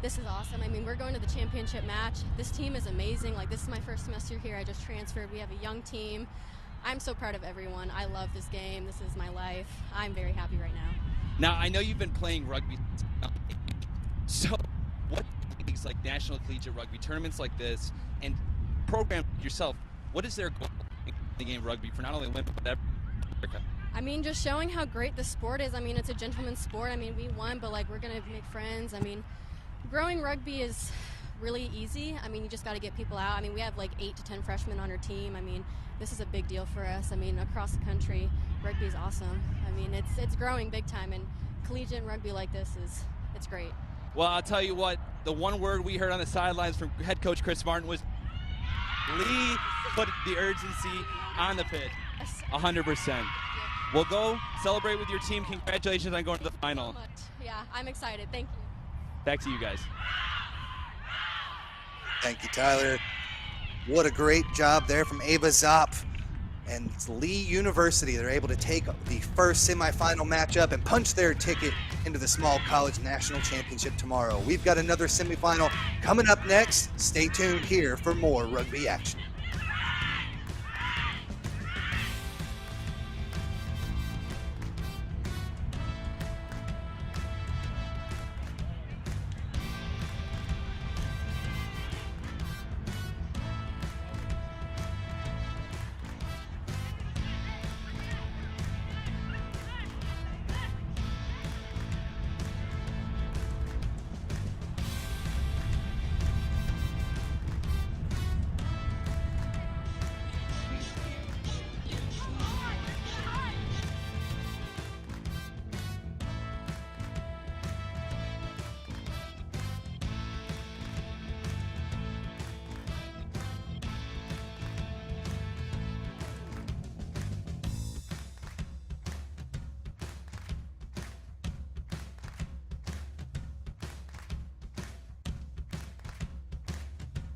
This is awesome. I mean, we're going to the championship match. This team is amazing. Like, this is my first semester here. I just transferred. We have a young team. I'm so proud of everyone. I love this game. This is my life. I'm very happy right now. Now, I know you've been playing rugby. So, what things like National Collegiate Rugby, tournaments like this, and programs like yourself, what is their goal in the game of rugby for not only women, but America? I mean, just showing how great the sport is. I mean, it's a gentleman's sport. I mean, we won, but, like, we're going to make friends. I mean, growing rugby is really easy. I mean, you just got to get people out. I mean, we have like 8 to 10 freshmen on our team. I mean, this is a big deal for us. I mean, across the country, rugby is awesome. I mean, it's growing big time, and collegiate rugby like this it's great. Well, I'll tell you what, the one word we heard on the sidelines from head coach Chris Martin was Lee put the urgency on the pitch, 100%. We'll go celebrate with your team. Congratulations on going to the final. So much. Yeah, I'm excited. Thank you. Back to you guys. Thank you, Tyler. What a great job there from Ava Zopp and Lee University. They're able to take the first semifinal matchup and punch their ticket into the Small College National Championship tomorrow. We've got another semifinal coming up next. Stay tuned here for more rugby action.